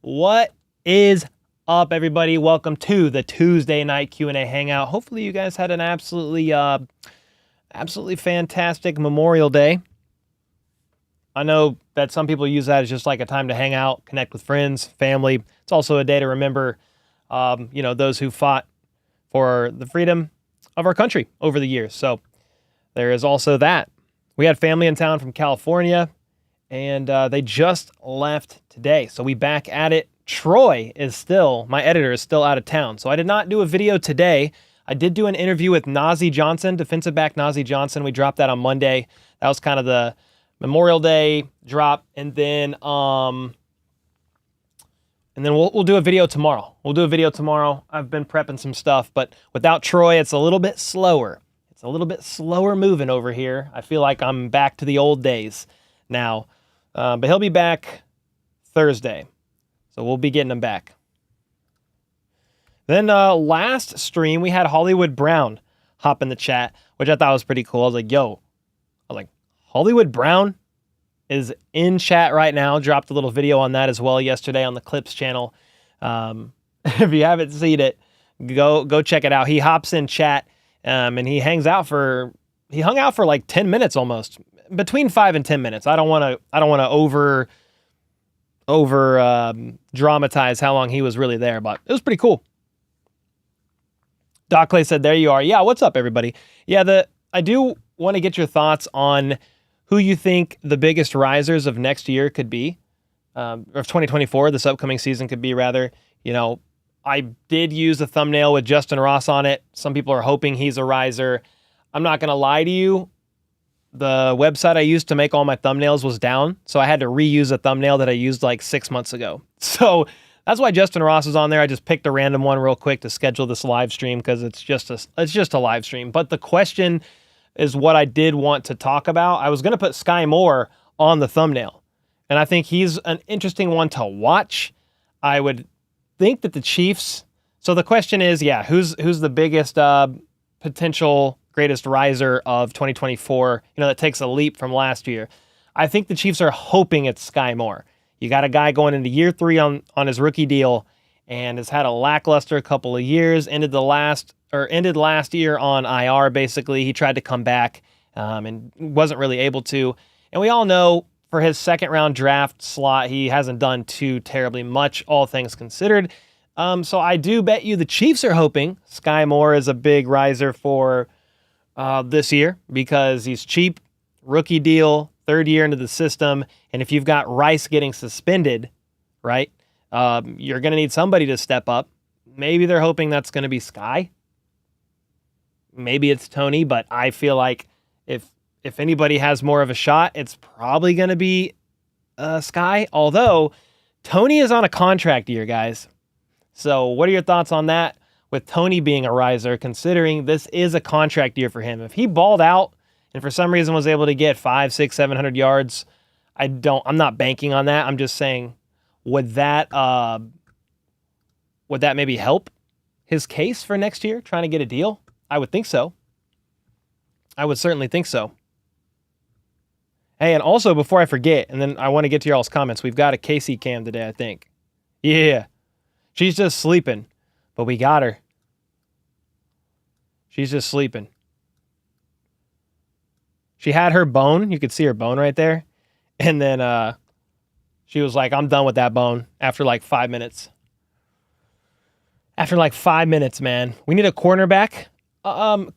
What is up, everybody? Welcome to the Tuesday night Q&A Hangout. Hopefully you guys had an absolutely fantastic Memorial Day. I know that some people use that as just like a time to hang out, connect with friends, family. It's also a day to remember, those who fought for the freedom of our country over the years. So there is also that. We had family in town from California, and they just left today. So we back at it. Troy is still, my editor is still out of town. So I did not do a video today. I did do an interview with Najee Johnson, defensive back Najee Johnson. We dropped that on Monday. That was kind of the Memorial Day drop. And then we'll do a video tomorrow. I've been prepping some stuff, but without Troy, it's a little bit slower. It's a little bit slower moving over here. I feel like I'm back to the old days now. But he'll be back Thursday. So we'll be getting him back. Then last stream, we had Hollywood Brown hop in the chat, which I thought was pretty cool. I was like, Hollywood Brown is in chat right now. Dropped a little video on that as well yesterday on the Clips channel. If you haven't seen it, go check it out. He hops in chat and he hung out for like 10 minutes almost. Between 5 and 10 minutes. I don't want to over dramatize how long he was really there, but it was pretty cool. Doc Clay said, "There you are." Yeah, what's up, everybody? Yeah, I do want to get your thoughts on who you think the biggest risers of next year could be, or of 2024, this upcoming season could be, rather. I did use a thumbnail with Justin Ross on it. Some people are hoping he's a riser. I'm not going to lie to you. The website I used to make all my thumbnails was down, so I had to reuse a thumbnail that I used like 6 months ago. So that's why Justin Ross is on there. I just picked a random one real quick to schedule this live stream because it's just a live stream. But the question is what I did want to talk about. I was going to put Sky Moore on the thumbnail, and I think he's an interesting one to watch. I would think that the Chiefs. So the question is, who's the biggest potential greatest riser of 2024, that takes a leap from last year? I think the Chiefs are hoping it's Sky Moore. You got a guy going into year 3 on his rookie deal and has had a lackluster couple of years, ended last year on IR, basically. He tried to come back and wasn't really able to. And we all know for his second round draft slot, he hasn't done too terribly much, all things considered. So I do bet you the Chiefs are hoping Sky Moore is a big riser for this year because he's cheap, rookie deal, 3rd year into the system. And if you've got Rice getting suspended, right, you're going to need somebody to step up. Maybe they're hoping that's going to be Sky. Maybe it's Tony, but I feel like if anybody has more of a shot, it's probably going to be Sky. Although Tony is on a contract year, guys. So what are your thoughts on that? With Tony being a riser, considering this is a contract year for him. If he balled out and for some reason was able to get 500, 600, 700 yards, I'm not banking on that. I'm just saying, would that maybe help his case for next year, trying to get a deal? I would think so. I would certainly think so. Hey, and also before I forget, and then I want to get to y'all's comments, we've got a Casey cam today, I think. Yeah. She's just sleeping, but we got her. She's just sleeping. She had her bone. You could see her bone right there. And then she was like, I'm done with that bone after like 5 minutes. After like 5 minutes, man. We need a cornerback.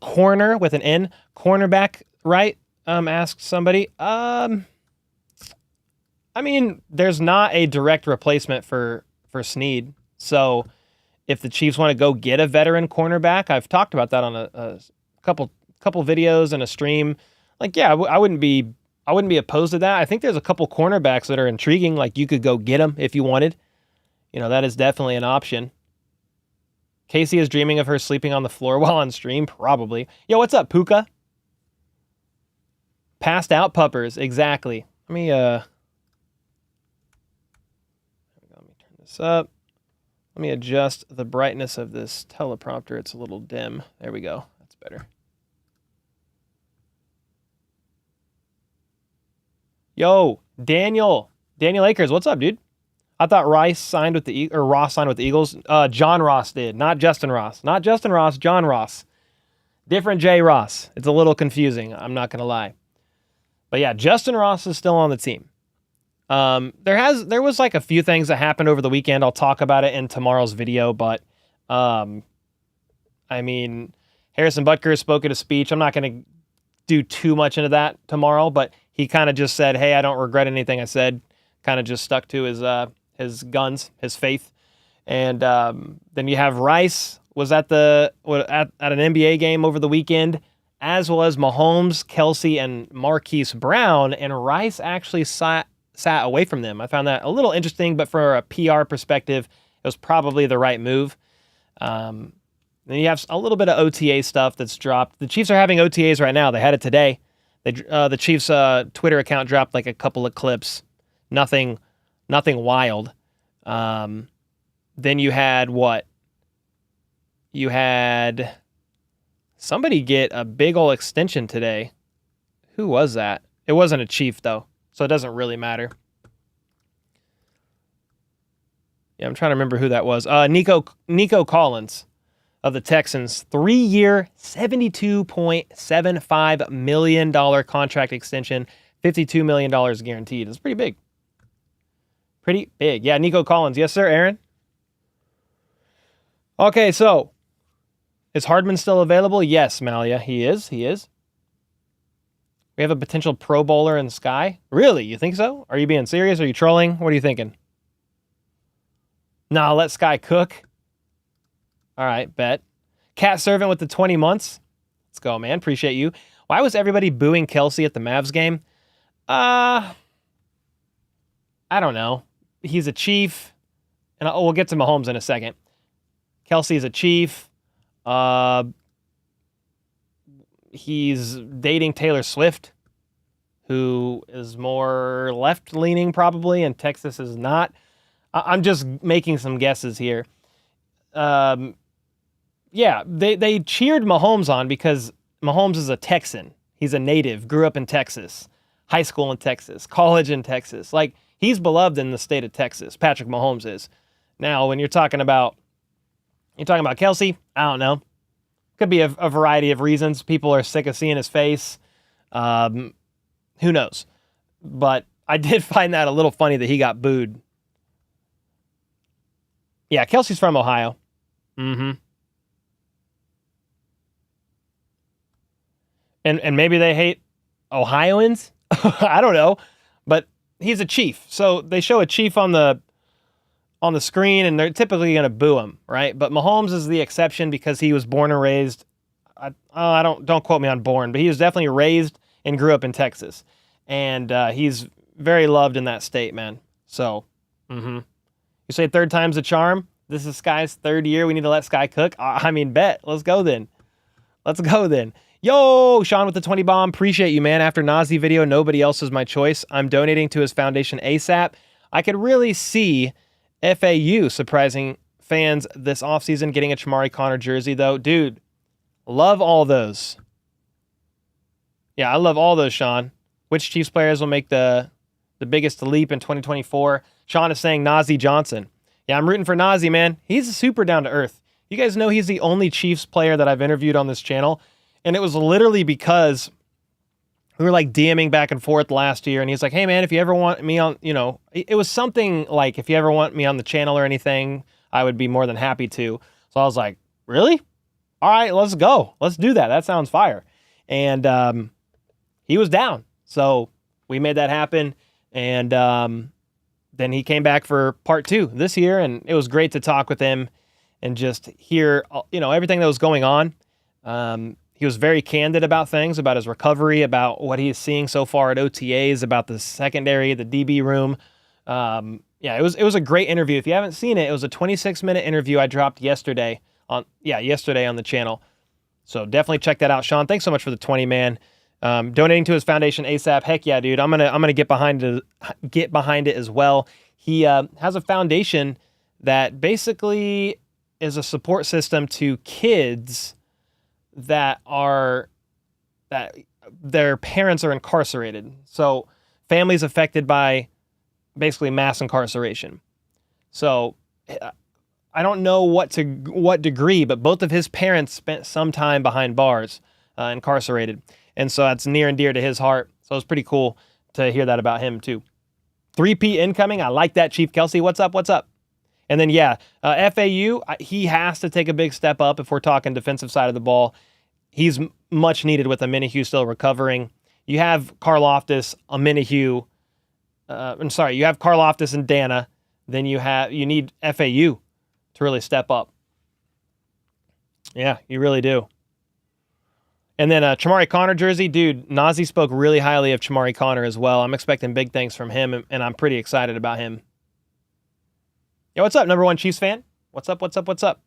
Corner with an N. Cornerback, right? Asked somebody. I mean, there's not a direct replacement for Snead. So if the Chiefs want to go get a veteran cornerback, I've talked about that on a couple videos and a stream. Like, yeah, I wouldn't be opposed to that. I think there's a couple cornerbacks that are intriguing. Like, you could go get them if you wanted. That is definitely an option. Casey is dreaming of her sleeping on the floor while on stream, probably. Yo, what's up, Puka? Passed out puppers, exactly. Let me turn this up. Let me adjust the brightness of this teleprompter. It's a little dim. There we go. That's better. Yo, Daniel Akers, what's up, dude? I thought Ross signed with the Eagles. John Ross did, not Justin Ross. Not Justin Ross, John Ross. Different J. Ross. It's a little confusing, I'm not going to lie. But yeah, Justin Ross is still on the team. There was like a few things that happened over the weekend. I'll talk about it in tomorrow's video, but I mean, Harrison Butker spoke at a speech. I'm not going to do too much into that tomorrow, but he kind of just said, "Hey, I don't regret anything I said." Kind of just stuck to his guns, his faith. And then you have Rice was at an NBA game over the weekend, as well as Mahomes, Kelce, and Marquise Brown, and Rice actually sat away from them. I found that a little interesting, but for a PR perspective, it was probably the right move. Then you have a little bit of OTA stuff that's dropped. The Chiefs are having OTAs right now. They had it today. The Chiefs' Twitter account dropped like a couple of clips. Nothing wild. Then you had what? You had somebody get a big ol' extension today. Who was that? It wasn't a Chief, though, so it doesn't really matter. Yeah, I'm trying to remember who that was. Nico Collins of the Texans. 3-year, $72.75 million contract extension. $52 million guaranteed. It's pretty big. Pretty big. Yeah, Nico Collins. Yes, sir, Aaron? Okay, so is Hardman still available? Yes, Malia, he is. We have a potential Pro Bowler in the sky. Really? You think so? Are you being serious? Are you trolling? What are you thinking? Nah, let Sky cook. All right, bet. Cat Servant with the 20 months. Let's go, man. Appreciate you. Why was everybody booing Kelce at the Mavs game? I don't know. He's a Chief, and we'll get to Mahomes in a second. Kelce's a Chief. He's dating Taylor Swift, who is more left-leaning probably, and Texas is not. I'm just making some guesses here. Yeah, they cheered Mahomes on because Mahomes is a Texan. He's a native, grew up in Texas, high school in Texas, college in Texas. Like, he's beloved in the state of Texas. Patrick Mahomes is. Now, when you're talking about Kelce, I don't know. Could be a variety of reasons. People are sick of seeing his face. Who knows? But I did find that a little funny that he got booed. Yeah, Kelce's from Ohio. Mm-hmm. And maybe they hate Ohioans? I don't know. But he's a Chief. So they show a Chief on the screen, and they're typically going to boo him, right? But Mahomes is the exception because he was born and raised. Don't quote me on born, but he was definitely raised and grew up in Texas, and he's very loved in that state, man. So, you say third time's a charm. This is Sky's third year. We need to let Sky cook. I mean, bet. Let's go then. Yo, Sean with the 20 bomb. Appreciate you, man. After Nazi video, nobody else is my choice. I'm donating to his foundation ASAP. I could really see FAU surprising fans this offseason getting a Chamari Connor jersey, though. Dude, love all those. Yeah, I love all those, Sean. Which Chiefs players will make the biggest leap in 2024? Sean is saying Nazi Johnson. Yeah, I'm rooting for Nazi, man. He's super down to earth. You guys know he's the only Chiefs player that I've interviewed on this channel, and it was literally because we were like DMing back and forth last year, and he's like, hey, man, if you ever want me on, it was something like, if you ever want me on the channel or anything, I would be more than happy to. So I was like, really? All right, let's go. Let's do that. That sounds fire. And he was down. So we made that happen. And then he came back for part 2 this year, and it was great to talk with him and just hear, everything that was going on. He was very candid about things, about his recovery, about what he is seeing so far at OTAs, about the secondary, the DB room. It was a great interview. If you haven't seen it, it was a 26-minute interview I dropped yesterday on the channel. So definitely check that out. Sean, thanks so much for the 20, man. Donating to his foundation ASAP. Heck yeah, dude. I'm gonna get behind it as well. He has a foundation that basically is a support system to kids that their parents are incarcerated. So families affected by basically mass incarceration. So I don't know what degree, but both of his parents spent some time behind bars, incarcerated. And so that's near and dear to his heart. So it was pretty cool to hear that about him too. 3P incoming. I like that, Chief Kelce. What's up? What's up? And then, FAU, he has to take a big step up if we're talking defensive side of the ball. He's much needed with Omenihu still recovering. You have Karlaftis, Omenihu. You have Karlaftis and Dana. Then you need FAU to really step up. Yeah, you really do. And then Chamari Connor jersey, dude, Nazi spoke really highly of Chamari Connor as well. I'm expecting big things from him, and I'm pretty excited about him. Yo, what's up, number one Chiefs fan? What's up, what's up, what's up?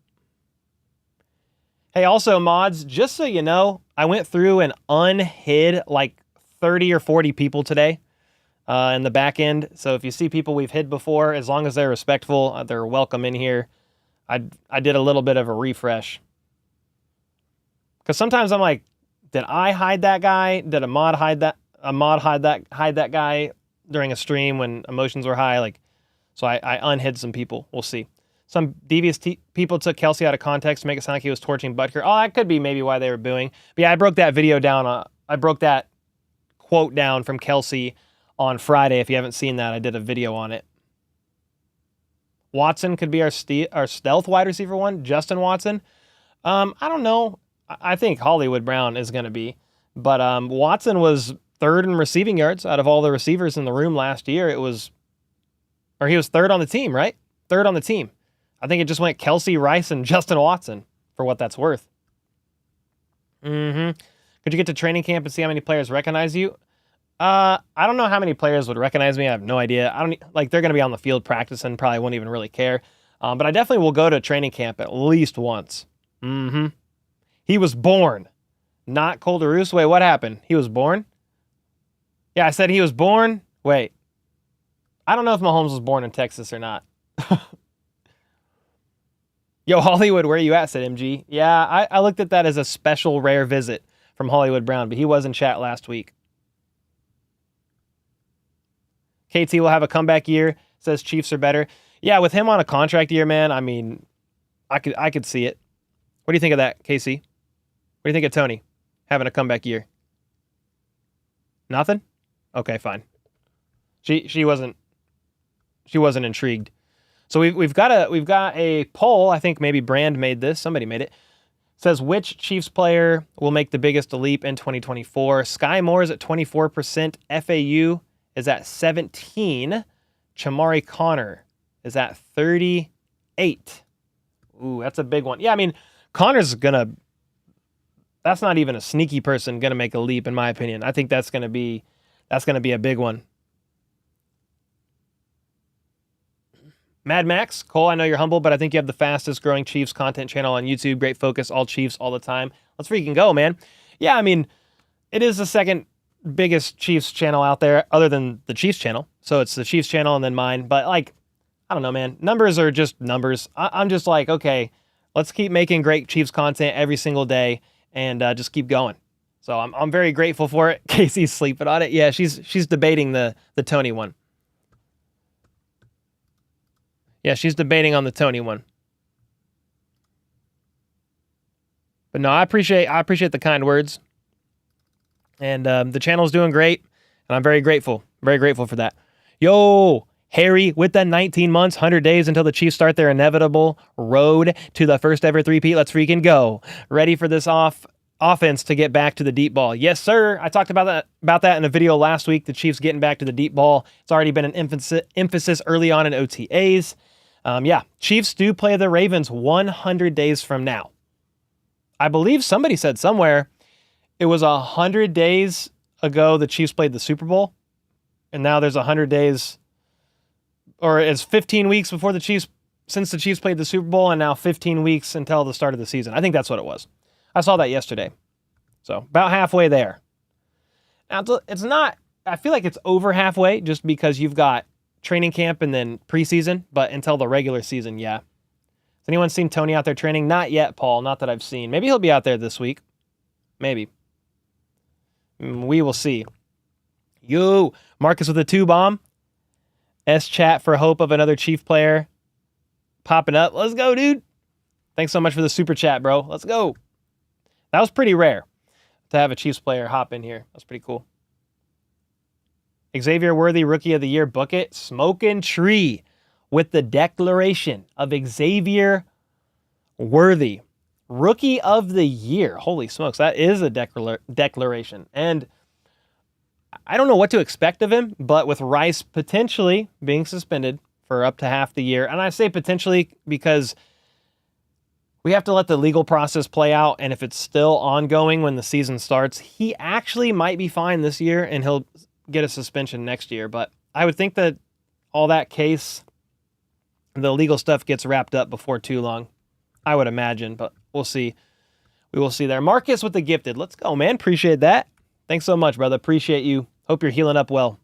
Hey, also, mods, just so you know, I went through and unhid like 30 or 40 people today in the back end. So if you see people we've hid before, as long as they're respectful, they're welcome in here. I did a little bit of a refresh. Because sometimes I'm like, did I hide that guy? Did a mod hide that guy during a stream when emotions were high? So I unhid some people. We'll see. Some devious people took Kelce out of context to make it sound like he was torching Butker. Oh, that could be maybe why they were booing. But yeah, I broke that video down. I broke that quote down from Kelce on Friday. If you haven't seen that, I did a video on it. Watson could be our stealth wide receiver one. Justin Watson. I don't know. I think Hollywood Brown is going to be. But Watson was third in receiving yards out of all the receivers in the room last year. He was third on the team, right? Third on the team. I think it just went Kelce, Rice, and Justin Watson for what that's worth. Could you get to training camp and see how many players recognize you? I don't know how many players would recognize me. I have no idea. They're going to be on the field practicing, probably won't even really care. But I definitely will go to training camp at least once. He was born. Not Cole DeRuse. Wait, what happened? He was born? Yeah, I said he was born. Wait. I don't know if Mahomes was born in Texas or not. Yo, Hollywood, where you at, said MG. Yeah, I looked at that as a special rare visit from Hollywood Brown, but he was in chat last week. KT will have a comeback year, says Chiefs are better. Yeah, with him on a contract year, man, I mean, I could see it. What do you think of that, KC? What do you think of Tony having a comeback year? Nothing? Okay, fine. She wasn't intrigued. So we've got a poll. I think maybe Brand made this. Somebody made it. It says which Chiefs player will make the biggest leap in 2024. Sky Moore is at 24%. FAU is at 17%. Chamari Connor is at 38%. Ooh, that's a big one. Yeah, I mean, Connor's that's not even a sneaky person gonna make a leap, in my opinion. I think that's gonna be a big one. Mad Max, Cole, I know you're humble, but I think you have the fastest growing Chiefs content channel on YouTube. Great focus, all Chiefs all the time. Let's freaking go, man. Yeah, I mean, it is the second biggest Chiefs channel out there other than the Chiefs channel. So it's the Chiefs channel and then mine. But I don't know, man. Numbers are just numbers. I'm just like, okay, let's keep making great Chiefs content every single day and just keep going. So I'm very grateful for it. Casey's sleeping on it. Yeah, she's debating the Tony one. Yeah, she's debating on the Tony one. But no, I appreciate the kind words. And the channel's doing great, and I'm very grateful for that. Yo, Harry, with the 19 months, 100 days until the Chiefs start their inevitable road to the first ever three-peat. Let's freaking go. Ready for this offense to get back to the deep ball. Yes, sir. I talked about that in a video last week, the Chiefs getting back to the deep ball. It's already been an emphasis early on in OTAs. Chiefs do play the Ravens 100 days from now. I believe somebody said somewhere it was 100 days ago the Chiefs played the Super Bowl, and now there's 100 days, or it's 15 weeks before since the Chiefs played the Super Bowl, and now 15 weeks until the start of the season. I think that's what it was. I saw that yesterday. So about halfway there. Now, it's not, I feel like it's over halfway just because you've got training camp and then preseason, but until the regular season, yeah. Has anyone seen Tony out there training? Not yet, Paul. Not that I've seen. Maybe he'll be out there this week. Maybe. We will see. Yo, Marcus with a 2 bomb. S chat for hope of another Chief player. popping up. Let's go, dude. Thanks so much for the super chat, bro. Let's go. That was pretty rare to have a Chiefs player hop in here. That's pretty cool. Xavier Worthy, Rookie of the Year, book it. Smoking Tree with the declaration of Xavier Worthy, Rookie of the Year. Holy smokes, that is a declaration. And I don't know what to expect of him, but with Rice potentially being suspended for up to half the year, and I say potentially because we have to let the legal process play out, and if it's still ongoing when the season starts, he actually might be fine this year, and he'll get a suspension next year. But I would think that all that case, the legal stuff gets wrapped up before too long, I would imagine, but we'll see. We will see there. Marcus with the gifted. Let's go, man. Appreciate that. Thanks so much, brother. Appreciate you. Hope you're healing up well.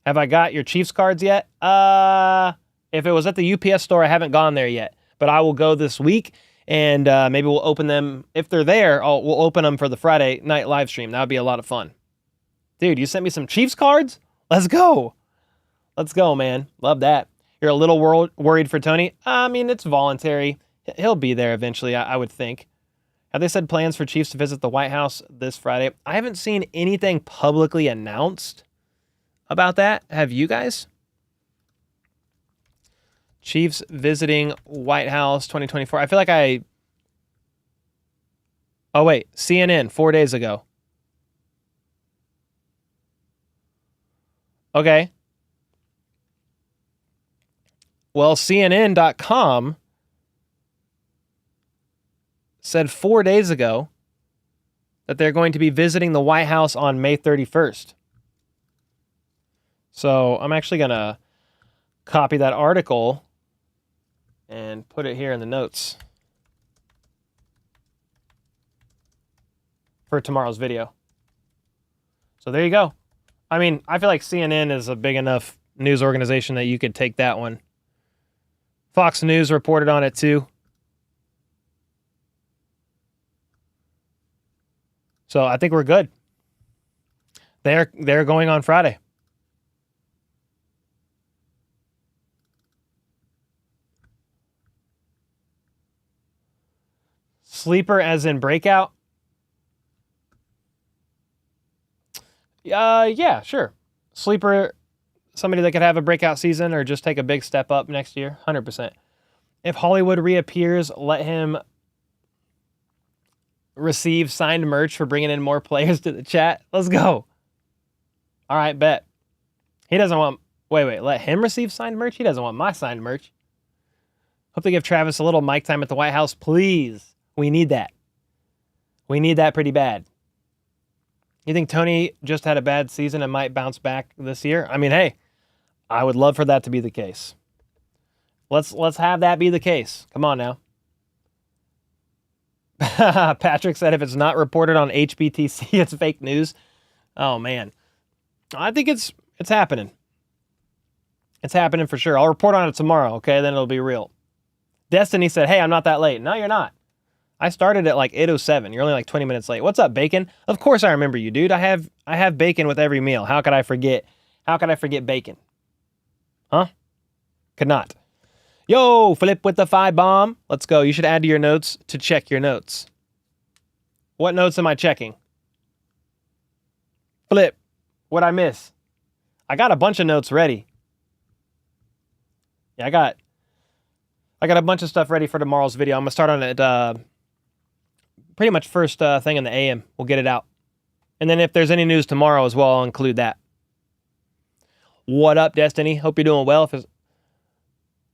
Have I got your Chiefs cards yet? If it was at the UPS store, I haven't gone there yet, but I will go this week, and maybe we'll open them. If they're there, we'll open them for the Friday night live stream. That would be a lot of fun. Dude, you sent me some Chiefs cards? Let's go. Let's go, man. Love that. You're a little worried for Tony? I mean, it's voluntary. He'll be there eventually, I would think. Have they said plans for Chiefs to visit the White House this Friday? I haven't seen anything publicly announced about that. Have you guys? Chiefs visiting White House 2024. I feel like oh, wait. CNN 4 days ago. Okay. Well, CNN.com said 4 days ago that they're going to be visiting the White House on May 31st. So I'm actually going to copy that article and put it here in the notes for tomorrow's video. So there you go. I mean, I feel like CNN is a big enough news organization that you could take that one. Fox News reported on it too. So I think we're good. They're going on Friday. Sleeper as in breakout? Yeah, sure. Sleeper, somebody that could have a breakout season or just take a big step up next year, 100%. If Hollywood reappears, let him receive signed merch for bringing in more players to the chat. Let's go. All right, bet. He doesn't want... Wait, let him receive signed merch? He doesn't want my signed merch. Hope they give Travis a little mic time at the White House, please. We need that. We need that pretty bad. You think Tony just had a bad season and might bounce back this year? I mean, hey, I would love for that to be the case. Let's have that be the case. Come on now. Patrick said if it's not reported on HBTC, it's fake news. Oh, man. I think it's happening. It's happening for sure. I'll report on it tomorrow, okay? Then it'll be real. Destiny said, hey, I'm not that late. No, you're not. I started at like 8:07. You're only like 20 minutes late. What's up, Bacon? Of course I remember you, dude. I have bacon with every meal. How could I forget? How could I forget bacon? Huh? Could not. Yo, Flip with the 5 bomb. Let's go. You should add to your notes to check your notes. What notes am I checking? Flip, what'd I miss? I got a bunch of notes ready. Yeah, I got a bunch of stuff ready for tomorrow's video. I'm going to start on it pretty much first thing in the AM. We'll get it out. And then if there's any news tomorrow as well, I'll include that. What up, Destiny? Hope you're doing well.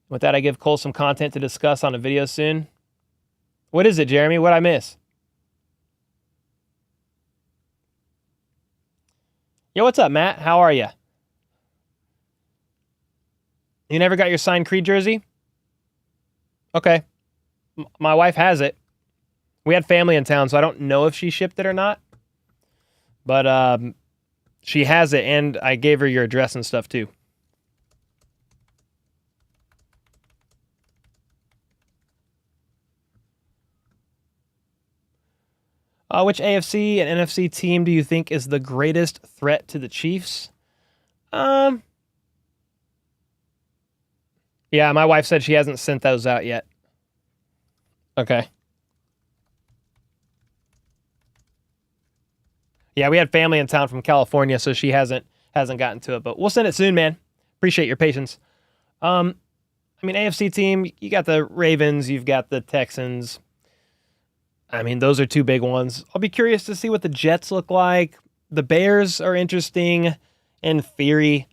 With that, I give Cole some content to discuss on a video soon. What is it, Jeremy? What'd I miss? Yo, what's up, Matt? How are you? You never got your signed Creed jersey? Okay. My wife has it. We had family in town, so I don't know if she shipped it or not. But she has it, and I gave her your address and stuff too. Which AFC and NFC team do you think is the greatest threat to the Chiefs? Yeah, my wife said she hasn't sent those out yet. Okay. Yeah, we had family in town from California, so she hasn't gotten to it, but we'll send it soon, man. Appreciate your patience. I mean, AFC team, you got the Ravens, you've got the Texans. I mean, those are two big ones. I'll be curious to see what the Jets look like. The Bears are interesting in theory.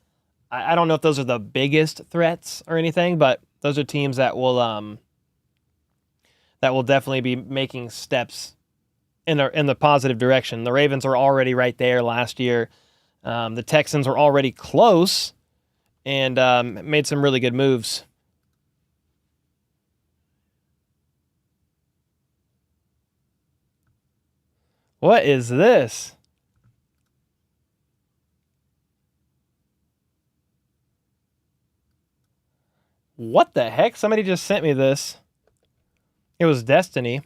I don't know if those are the biggest threats or anything, but those are teams that will definitely be making steps in the positive direction. The Ravens are already right there last year. The Texans were already close and made some really good moves. What is this? What the heck? Somebody just sent me this. It was Destiny.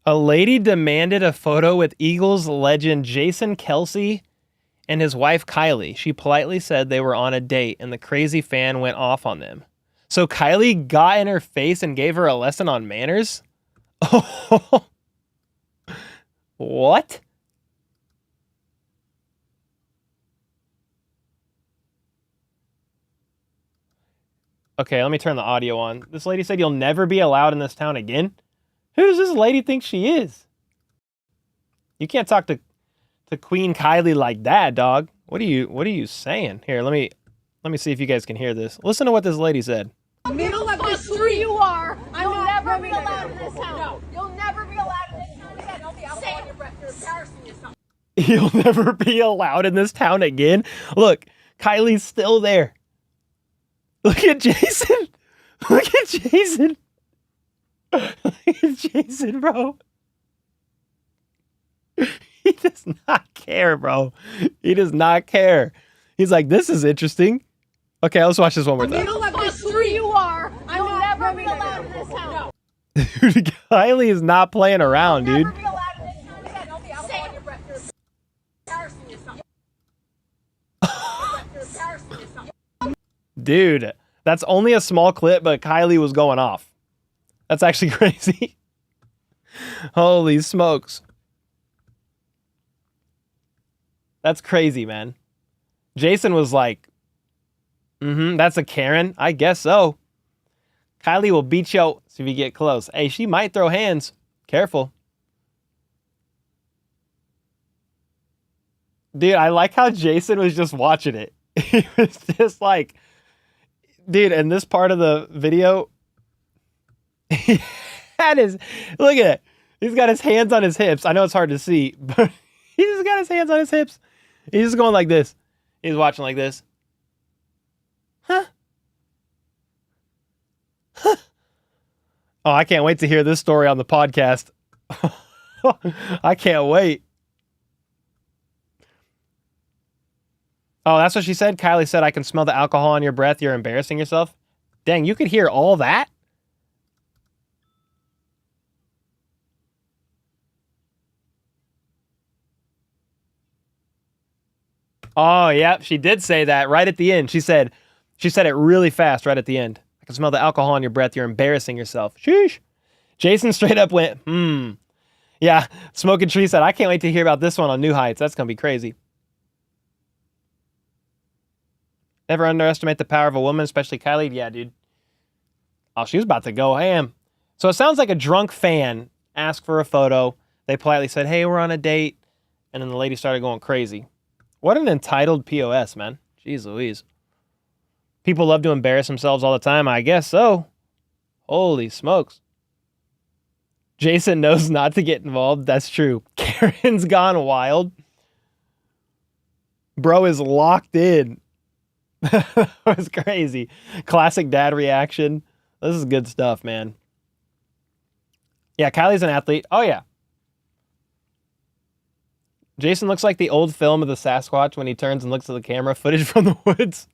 A lady demanded a photo with Eagles legend Jason Kelce and his wife Kylie. She politely said they were on a date and the crazy fan went off on them. So Kylie got in her face and gave her a lesson on manners? Oh. What? Okay, let me turn the audio on. This lady said you'll never be allowed in this town again. Who does this lady think she is? You can't talk to Queen Kylie like that, dog. What are you saying? Here, let me see if you guys can hear this. Listen to what this lady said. Middle of the street you are. You'll never be allowed in this town. No. You'll never be allowed in this town again. Don't be out on your breath. You're embarrassing yourself. You'll never be allowed in this town again. Look, Kylie's still there. Look at Jason. Look at Jason. Look at Jason, bro. He does not care, bro. He does not care. He's like, this is interesting. Okay, let's watch this one more time. Middle of the street you are. You'll never be allowed in this town. Dude, Kylie is not playing around, dude. You'll never be allowed in this town again. Don't be out on your breath. You're embarrassing yourself. You're embarrassing yourself. Dude, that's only a small clip, but Kylie was going off. That's actually crazy. Holy smokes. That's crazy, man. Jason was like, that's a Karen? I guess so. Kylie will beat you out if you get close. Hey, she might throw hands. Careful. Dude, I like how Jason was just watching it. He was just like, dude, in this part of the video, he had his, look at it. He's got his hands on his hips. I know it's hard to see, but he just got his hands on his hips. He's just going like this. He's watching like this. Huh? Huh? Oh, I can't wait to hear this story on the podcast. I can't wait. Oh, that's what she said? Kylie said, I can smell the alcohol on your breath. You're embarrassing yourself. Dang, you could hear all that? Oh, yeah, she did say that right at the end. She said it really fast right at the end. I can smell the alcohol on your breath. You're embarrassing yourself. Sheesh. Jason straight up went, Yeah, Smoking Tree said, I can't wait to hear about this one on New Heights. That's going to be crazy. Never underestimate the power of a woman, especially Kylie. Yeah, dude. Oh, she was about to go ham. So it sounds like a drunk fan asked for a photo. They politely said, hey, we're on a date. And then the lady started going crazy. What an entitled POS, man. Jeez Louise. People love to embarrass themselves all the time. I guess so. Holy smokes. Jason knows not to get involved. That's true. Karen's gone wild. Bro is locked in. That was crazy. Classic dad reaction. This is good stuff, man. Yeah, Kylie's an athlete. Oh, yeah. Jason looks like the old film of the Sasquatch when he turns and looks at the camera. Footage from the woods.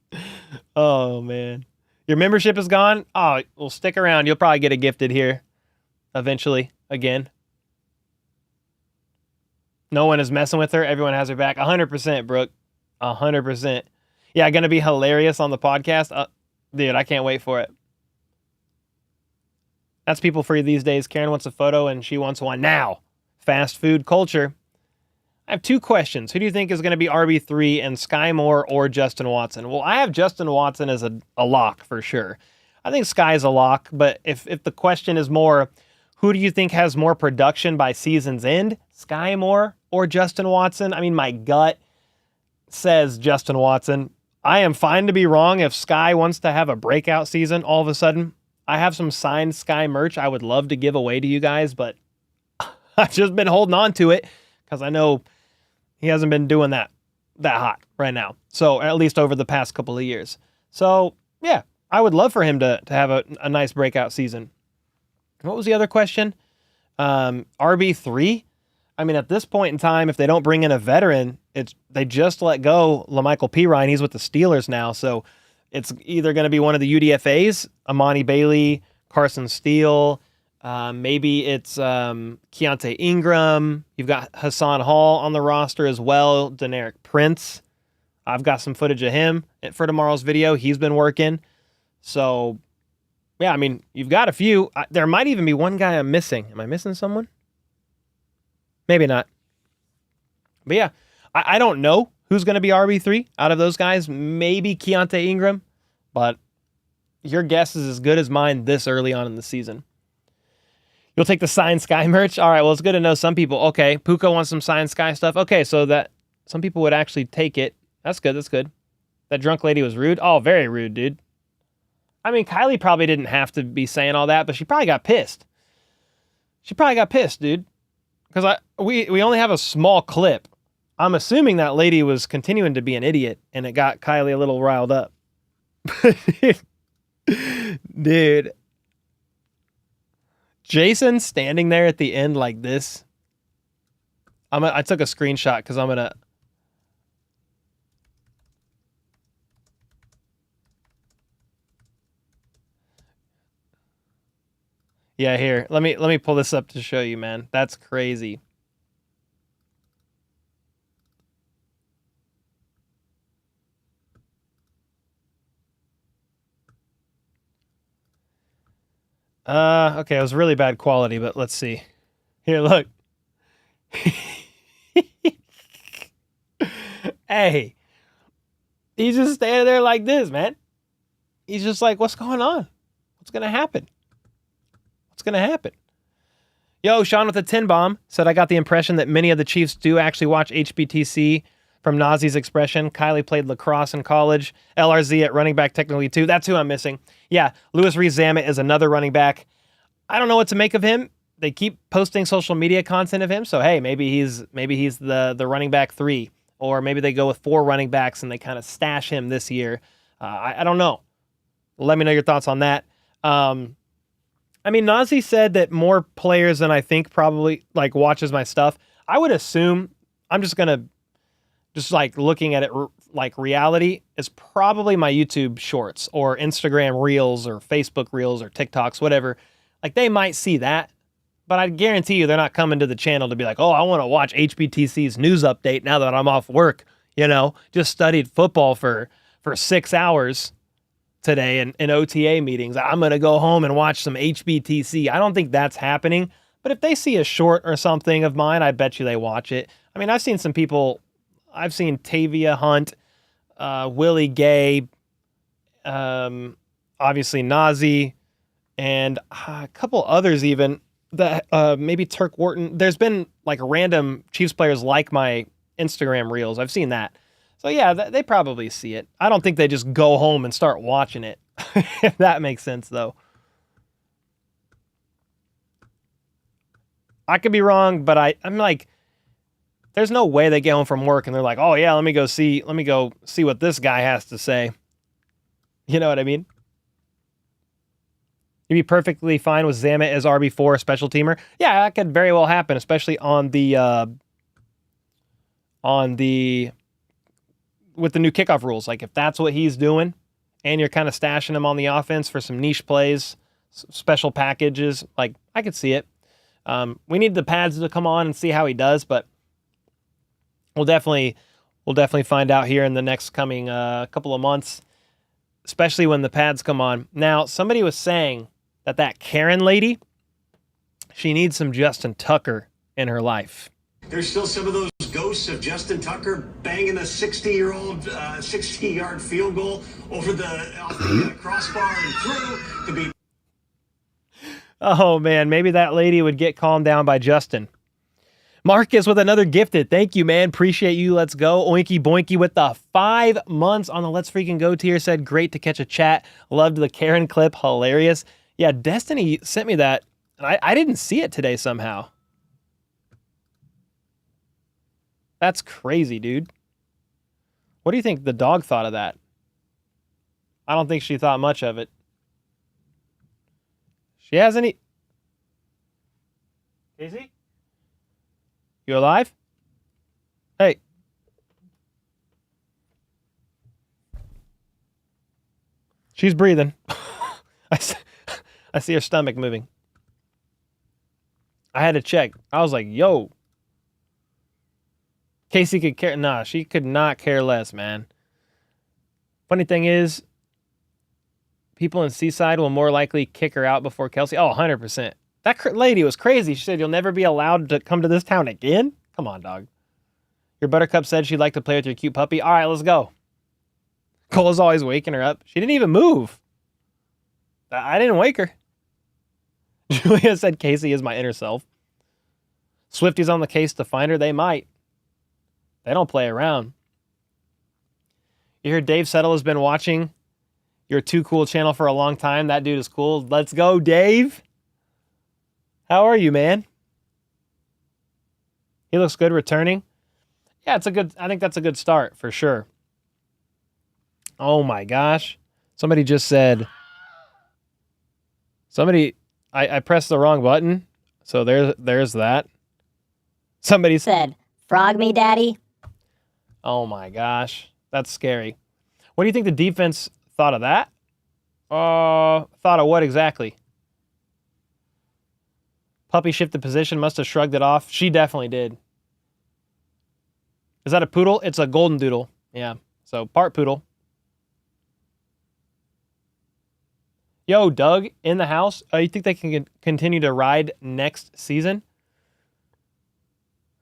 Oh, man. Your membership is gone? Oh, well, stick around. You'll probably get it gifted here eventually again. No one is messing with her. Everyone has her back. 100%, Brooke. 100%. Yeah, going to be hilarious on the podcast. Dude, I can't wait for it. That's people for you these days. Karen wants a photo and she wants one now. Fast food culture. I have 2 questions. Who do you think is going to be RB3 and Sky Moore or Justin Watson? Well, I have Justin Watson as a lock for sure. I think Sky is a lock, but if the question is more, who do you think has more production by season's end? Sky Moore or Justin Watson? I mean, my gut says Justin Watson. I am fine to be wrong if Sky wants to have a breakout season all of a sudden. I have some signed Sky merch I would love to give away to you guys, but I've just been holding on to it because I know he hasn't been doing that hot right now. So at least over the past couple of years. So yeah, I would love for him to have a nice breakout season. What was the other question? RB3? I mean, at this point in time, if they don't bring in a veteran, they just let go LaMichael Pirine. He's with the Steelers now. So it's either going to be one of the UDFAs, Amani Bailey, Carson Steele, maybe it's Keontae Ingram. You've got Hassan Hall on the roster as well, Deneric Prince. I've got some footage of him for tomorrow's video. He's been working. So, yeah, I mean, you've got a few. There might even be one guy I'm missing. Am I missing someone? Maybe not. But yeah, I don't know who's going to be RB3 out of those guys. Maybe Keontae Ingram, but your guess is as good as mine this early on in the season. You'll take the signed Sky merch? All right, well, it's good to know some people. Okay, Puka wants some signed Sky stuff. Okay, so that some people would actually take it. That's good, that's good. That drunk lady was rude? Oh, very rude, dude. I mean, Kylie probably didn't have to be saying all that, but she probably got pissed. She probably got pissed, dude. Because we only have a small clip. I'm assuming that lady was continuing to be an idiot, and it got Kylie a little riled up. Dude. Jason standing there at the end like this. I took a screenshot because I'm going to... Yeah, here. Let me pull this up to show you, man. That's crazy. Okay, it was really bad quality, but let's see. Here, look. Hey. He's just standing there like this, man. He's just like, what's going on? What's going to happen? What's going to happen? Yo, Sean with the 10 bomb said, I got the impression that many of the Chiefs do actually watch HBTC from Nazi's expression. Kylie played lacrosse in college. LRZ at running back technically too. That's who I'm missing. Yeah, Louis Rees-Zammit is another running back. I don't know what to make of him. They keep posting social media content of him. So, hey, maybe he's the running back 3. Or maybe they go with 4 running backs and they kind of stash him this year. I don't know. Let me know your thoughts on that. I mean, Nazi said that more players than I think probably like watches my stuff. I would assume, I'm just like looking at it like reality is probably my YouTube shorts or Instagram reels or Facebook reels or TikToks, whatever. Like they might see that, but I guarantee you they're not coming to the channel to be like, oh, I want to watch HBTC's news update now that I'm off work. You know, just studied football for 6 hours today in OTA meetings. I'm going to go home and watch some HBTC. I don't think that's happening, but if they see a short or something of mine, I bet you they watch it. I mean, I've seen some people, I've seen Tavia Hunt, Willie Gay, obviously Nazi, and a couple others even, that maybe Turk Wharton. There's been like random Chiefs players like my Instagram reels. I've seen that. So yeah, they probably see it. I don't think they just go home and start watching it. If that makes sense, though. I could be wrong, but I'm like, there's no way they get home from work and they're like, oh yeah, let me go see what this guy has to say. You know what I mean? You'd be perfectly fine with Zammit as RB4 special teamer. Yeah, that could very well happen, especially on the with the new kickoff rules. Like if that's what he's doing and you're kind of stashing him on the offense for some niche plays, special packages, like I could see it. We need the pads to come on and see how he does, but we'll definitely find out here in the next coming couple of months. especially when the pads come on. Now, somebody was saying that Karen lady, she needs some Justin Tucker in her life. There's still some of those ghosts of Justin Tucker banging a 60-yard field goal off the crossbar and through to be. Oh, man, maybe that lady would get calmed down by Justin. Marcus with another gifted. Thank you, man. Appreciate you. Let's go. Oinky Boinky with the 5 months on the Let's Freaking Go tier said, great to catch a chat. Loved the Karen clip. Hilarious. Yeah, Destiny sent me that, and I didn't see it today somehow. That's crazy, dude. What do you think the dog thought of that? I don't think she thought much of it. She has any... Casey? You alive? Hey. She's breathing. I see her stomach moving. I had to check. I was like, yo. Casey could care. Nah, she could not care less, man. Funny thing is, people in Seaside will more likely kick her out before Kelce. Oh, 100%. That lady was crazy. She said, you'll never be allowed to come to this town again? Come on, dog. Your Buttercup said she'd like to play with your cute puppy. All right, let's go. Cole's always waking her up. She didn't even move. I didn't wake her. Julia said Casey is my inner self. Swifty's on the case to find her. They might. They don't play around. You hear Dave Settle has been watching your Too Cool channel for a long time. That dude is cool. Let's go, Dave. How are you, man? He looks good returning. Yeah, I think that's a good start for sure. Oh my gosh. Somebody just said, I pressed the wrong button. So there's that. Somebody said, frog me, daddy. Oh my gosh. That's scary. What do you think the defense thought of that? Thought of what exactly? Puppy shifted position, must have shrugged it off. She definitely did. Is that a poodle? It's a golden doodle. Yeah. So part poodle. Yo, Doug, in the house. You think they can continue to ride next season?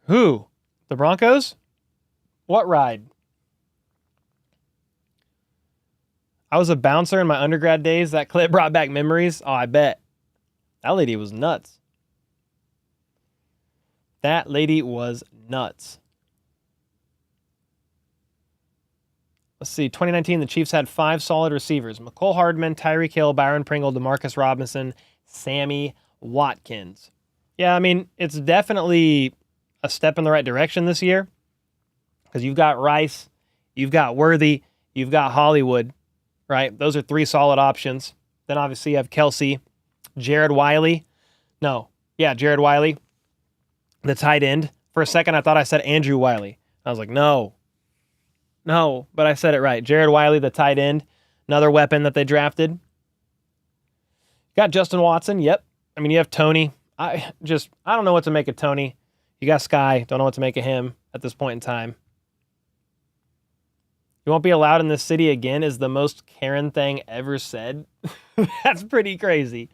Who? The Broncos? What ride? I was a bouncer in my undergrad days. That clip brought back memories. Oh, I bet. That lady was nuts. That lady was nuts. Let's see. 2019, the Chiefs had 5 solid receivers. McCole Hardman, Tyreek Hill, Byron Pringle, DeMarcus Robinson, Sammy Watkins. Yeah, I mean, it's definitely a step in the right direction this year because you've got Rice, you've got Worthy, you've got Hollywood, right? Those are 3 solid options. Then obviously you have Kelce, Jared Wiley. Jared Wiley, the tight end. For a second, I thought I said Andrew Wiley. I was like, no, but I said it right. Jared Wiley, the tight end, another weapon that they drafted. Got Justin Watson. Yep. I mean, you have Tony. I don't know what to make of Tony. You got Sky. Don't know what to make of him at this point in time. You won't be allowed in this city again is the most Karen thing ever said. That's pretty crazy.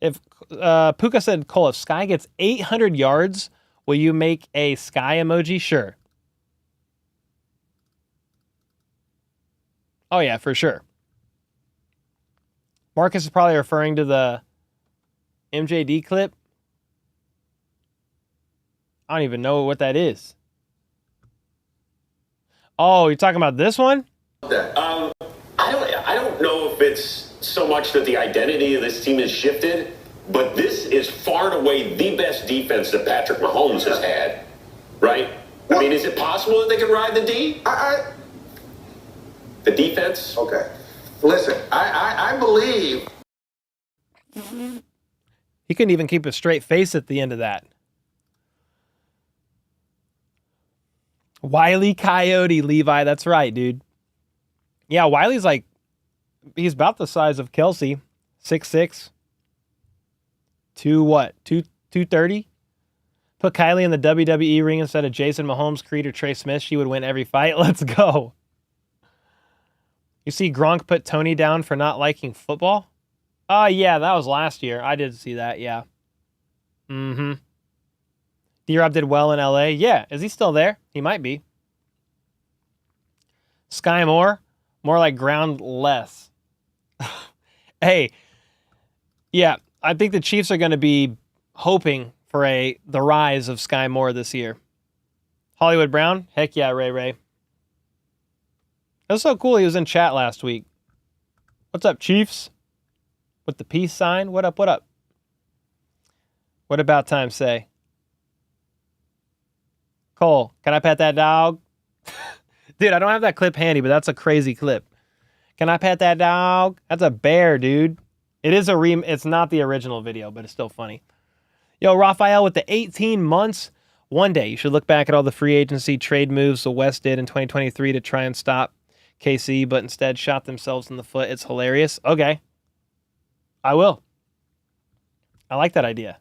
If Puka said, Cole, if Sky gets 800 yards, will you make a Sky emoji? Sure. Oh, yeah, for sure. Marcus is probably referring to the MJD clip. I don't even know what that is. Oh, you're talking about this one? I don't know if it's so much that the identity of this team has shifted, but this is far and away the best defense that Patrick Mahomes has had, right? I mean, is it possible that they can ride the D? The defense? Okay. Listen, I believe. He couldn't even keep a straight face at the end of that. Wiley Coyote, Levi. That's right, dude. Yeah, Wiley's he's about the size of Kelce. 6'6". 230? Put Kylie in the WWE ring instead of Jason Mahomes, Creed, or Trey Smith. She would win every fight. Let's go. You see Gronk put Tony down for not liking football? Yeah, that was last year. I did see that, yeah. Mm-hmm. D-Rob did well in LA. Yeah, is he still there? He might be. Sky Moore? More like ground less. Hey, yeah, I think the Chiefs are going to be hoping for the rise of Sky Moore this year. Hollywood Brown? Heck yeah, Ray Ray. It was so cool he was in chat last week. What's up, Chiefs? With the peace sign? What up, what up? What about time say? Cole, can I pet that dog? Dude, I don't have that clip handy, but that's a crazy clip. Can I pet that dog? That's a bear, dude. It is it's not the original video, but it's still funny. Yo, Raphael, with the 18 months, one day you should look back at all the free agency trade moves the West did in 2023 to try and stop KC, but instead shot themselves in the foot. It's hilarious. Okay. I will. I like that idea.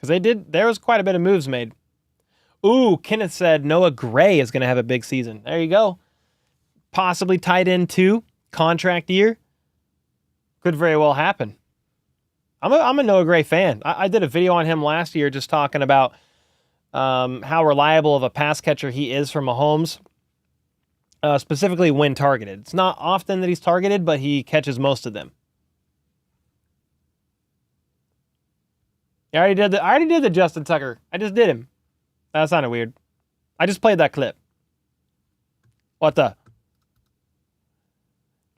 Because there was quite a bit of moves made. Ooh, Kenneth said Noah Gray is going to have a big season. There you go. Possibly tied in too. Contract year. Could very well happen. I'm a Noah Gray fan. I did a video on him last year just talking about how reliable of a pass catcher he is for Mahomes, specifically when targeted. It's not often that he's targeted, but he catches most of them. I already did the Justin Tucker. I just did him. That sounded weird. I just played that clip. What the?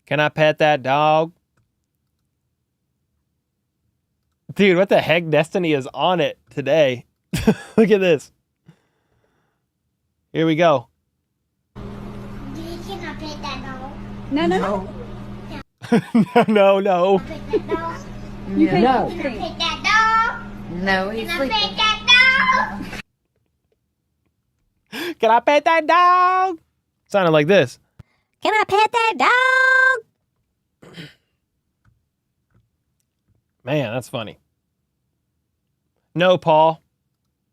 Can I pet that dog? Dude, what the heck? Destiny is on it today. Look at this. Here we go. Can I pet that dog? No. No. Pet that dog? No. Can I pet that dog? No, he's Can I sleeping. pet that dog? Can I pet that dog? Sounded like this. Can I pet that dog? Man, that's funny. No, Paul.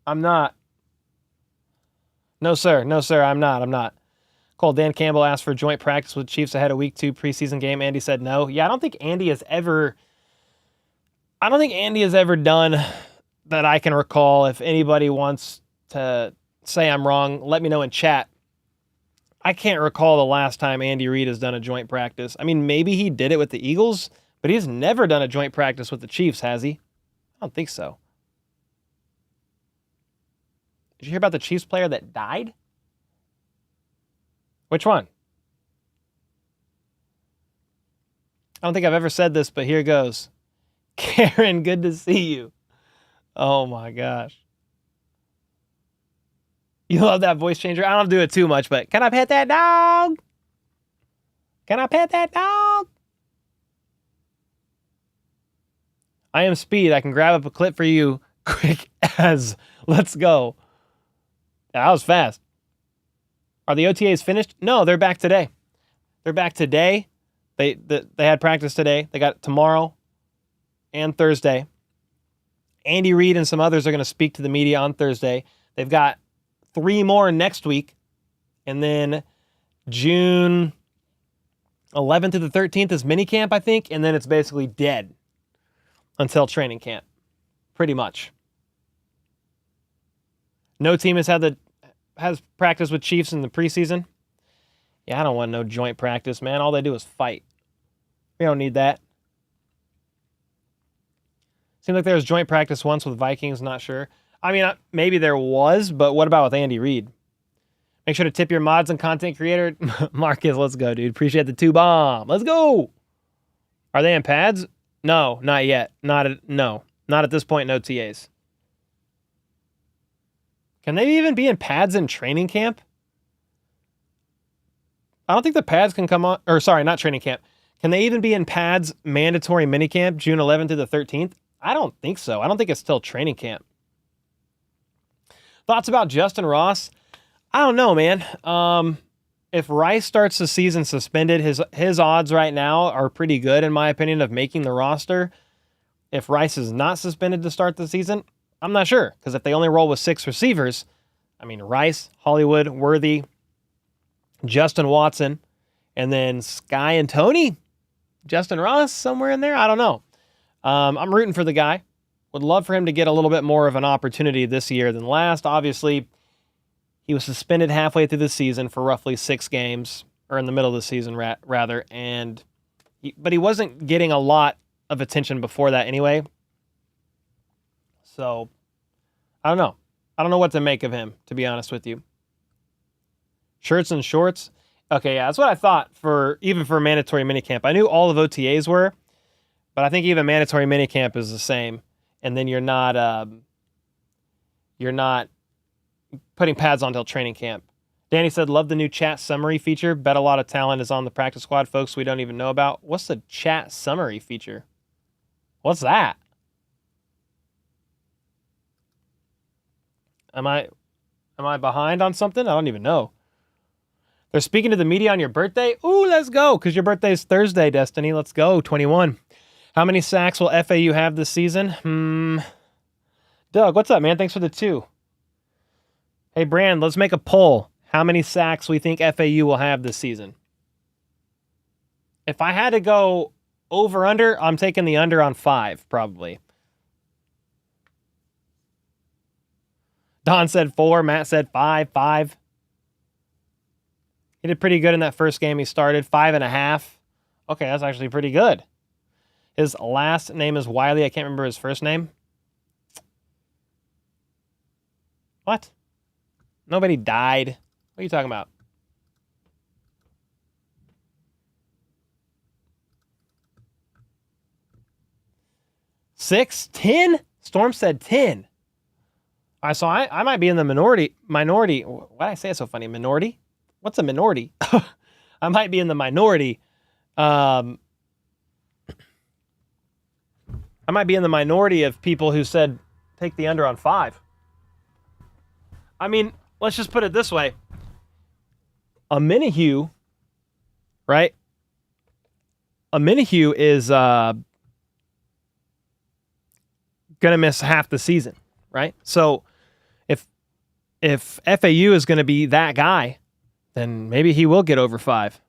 I'm not. No, sir. I'm not. Cole, Dan Campbell asked for joint practice with Chiefs ahead of week 2 preseason game. Andy said no. Yeah, I don't think Andy has ever done that I can recall. If anybody wants to say I'm wrong, let me know in chat. I can't recall the last time Andy Reid has done a joint practice. I mean, maybe he did it with the Eagles, but he's never done a joint practice with the Chiefs, has he? I don't think so. Did you hear about the Chiefs player that died? Which one? I don't think I've ever said this, but here goes. Karen, good to see you. Oh my gosh. You love that voice changer? I don't do it too much, but can I pet that dog? Can I pet that dog? I am Speed. I can grab up a clip for you quick as. Let's go. That was fast. Are the OTAs finished? No, they're back today. They had practice today. They got tomorrow and Thursday. Andy Reid and some others are going to speak to the media on Thursday. They've got 3 more next week. And then June 11th to the 13th is minicamp, I think. And then it's basically dead until training camp. Pretty much. No team has practice with Chiefs in the preseason. Yeah, I don't want no joint practice, man. All they do is fight. We don't need that. Seemed like there was joint practice once with Vikings, not sure. I mean, maybe there was, but what about with Andy Reid? Make sure to tip your mods and content creator. Marcus, let's go, dude. Appreciate the 2 bomb. Let's go. Are they in pads? No, not yet. Not at this point, no TAs. Can they even be in pads in training camp? I don't think the pads can come on, or sorry, not training camp. Can they even be in pads mandatory minicamp June 11th to the 13th? I don't think so. I don't think it's still training camp. Thoughts about Justin Ross? I don't know, man. If Rice starts the season suspended, his odds right now are pretty good, in my opinion, of making the roster. If Rice is not suspended to start the season, I'm not sure, because if they only roll with 6 receivers, I mean, Rice, Hollywood, Worthy, Justin Watson, And then Sky and Tony, Justin Ross, somewhere in there. I don't know. I'm rooting for the guy. Would love for him to get a little bit more of an opportunity this year than last. Obviously, he was suspended halfway through the season for roughly 6 games, or in the middle of the season, rather. But he wasn't getting a lot of attention before that anyway. So, I don't know. I don't know what to make of him, to be honest with you. Shirts and shorts. Okay, yeah, that's what I thought even for mandatory minicamp. I knew all of OTAs were, but I think even mandatory minicamp is the same. And then you're not putting pads on until training camp. Danny said, love the new chat summary feature. Bet a lot of talent is on the practice squad, folks we don't even know about. What's the chat summary feature? What's that? Am I behind on something? I don't even know. They're speaking to the media on your birthday? Ooh, let's go, because your birthday's Thursday, Destiny. Let's go, 21. How many sacks will FAU have this season? Doug, what's up, man? Thanks for the 2. Hey, Brand, let's make a poll. How many sacks we think FAU will have this season? If I had to go over-under, I'm taking the under on 5, probably. Don said 4. Matt said 5. He did pretty good in that first game he started. 5.5. Okay, that's actually pretty good. His last name is Wiley. I can't remember his first name. What? Nobody died. What are you talking about? Six? 10? Storm said 10. All right, so I might be in the minority. Why did I say it so funny? Minority? What's a minority? I might be in the minority. I might be in the minority of people who said take the under on 5. I mean, let's just put it this way. A Minihue, right? A Minihue is going to miss half the season, right? So if FAU is going to be that guy, then maybe he will get over 5.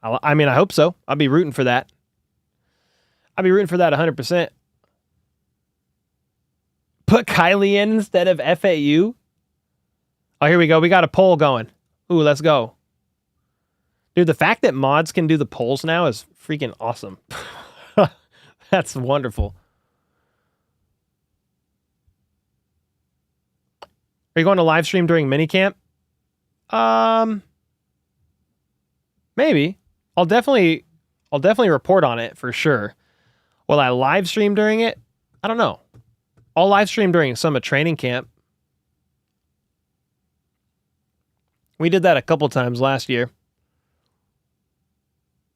I mean, I hope so. I'll be rooting for that. I'll be rooting for that 100%. Put Kylie in instead of FAU. Oh, here we go. We got a poll going. Ooh, let's go. Dude, the fact that mods can do the polls now is freaking awesome. That's wonderful. Are you going to live stream during minicamp? Maybe. I'll definitely report on it for sure. Will I live stream during it? I don't know. I'll live stream during some of training camp. We did that a couple times last year,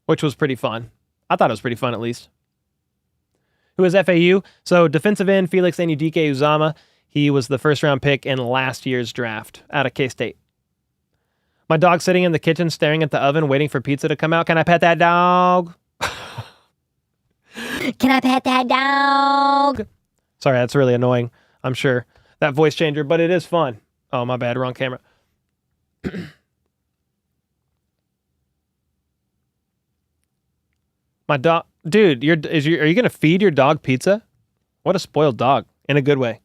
which was pretty fun. I thought it was pretty fun, at least. Who is FAU? So defensive end Felix Anudike Uzama. He was the first round pick in last year's draft out of K-State. My dog's sitting in the kitchen staring at the oven waiting for pizza to come out. Can I pet that dog? Can I pet that dog? Sorry, that's really annoying, I'm sure. That voice changer, but it is fun. Oh, my bad, wrong camera. My dog, dude, are you going to feed your dog pizza? What a spoiled dog, in a good way.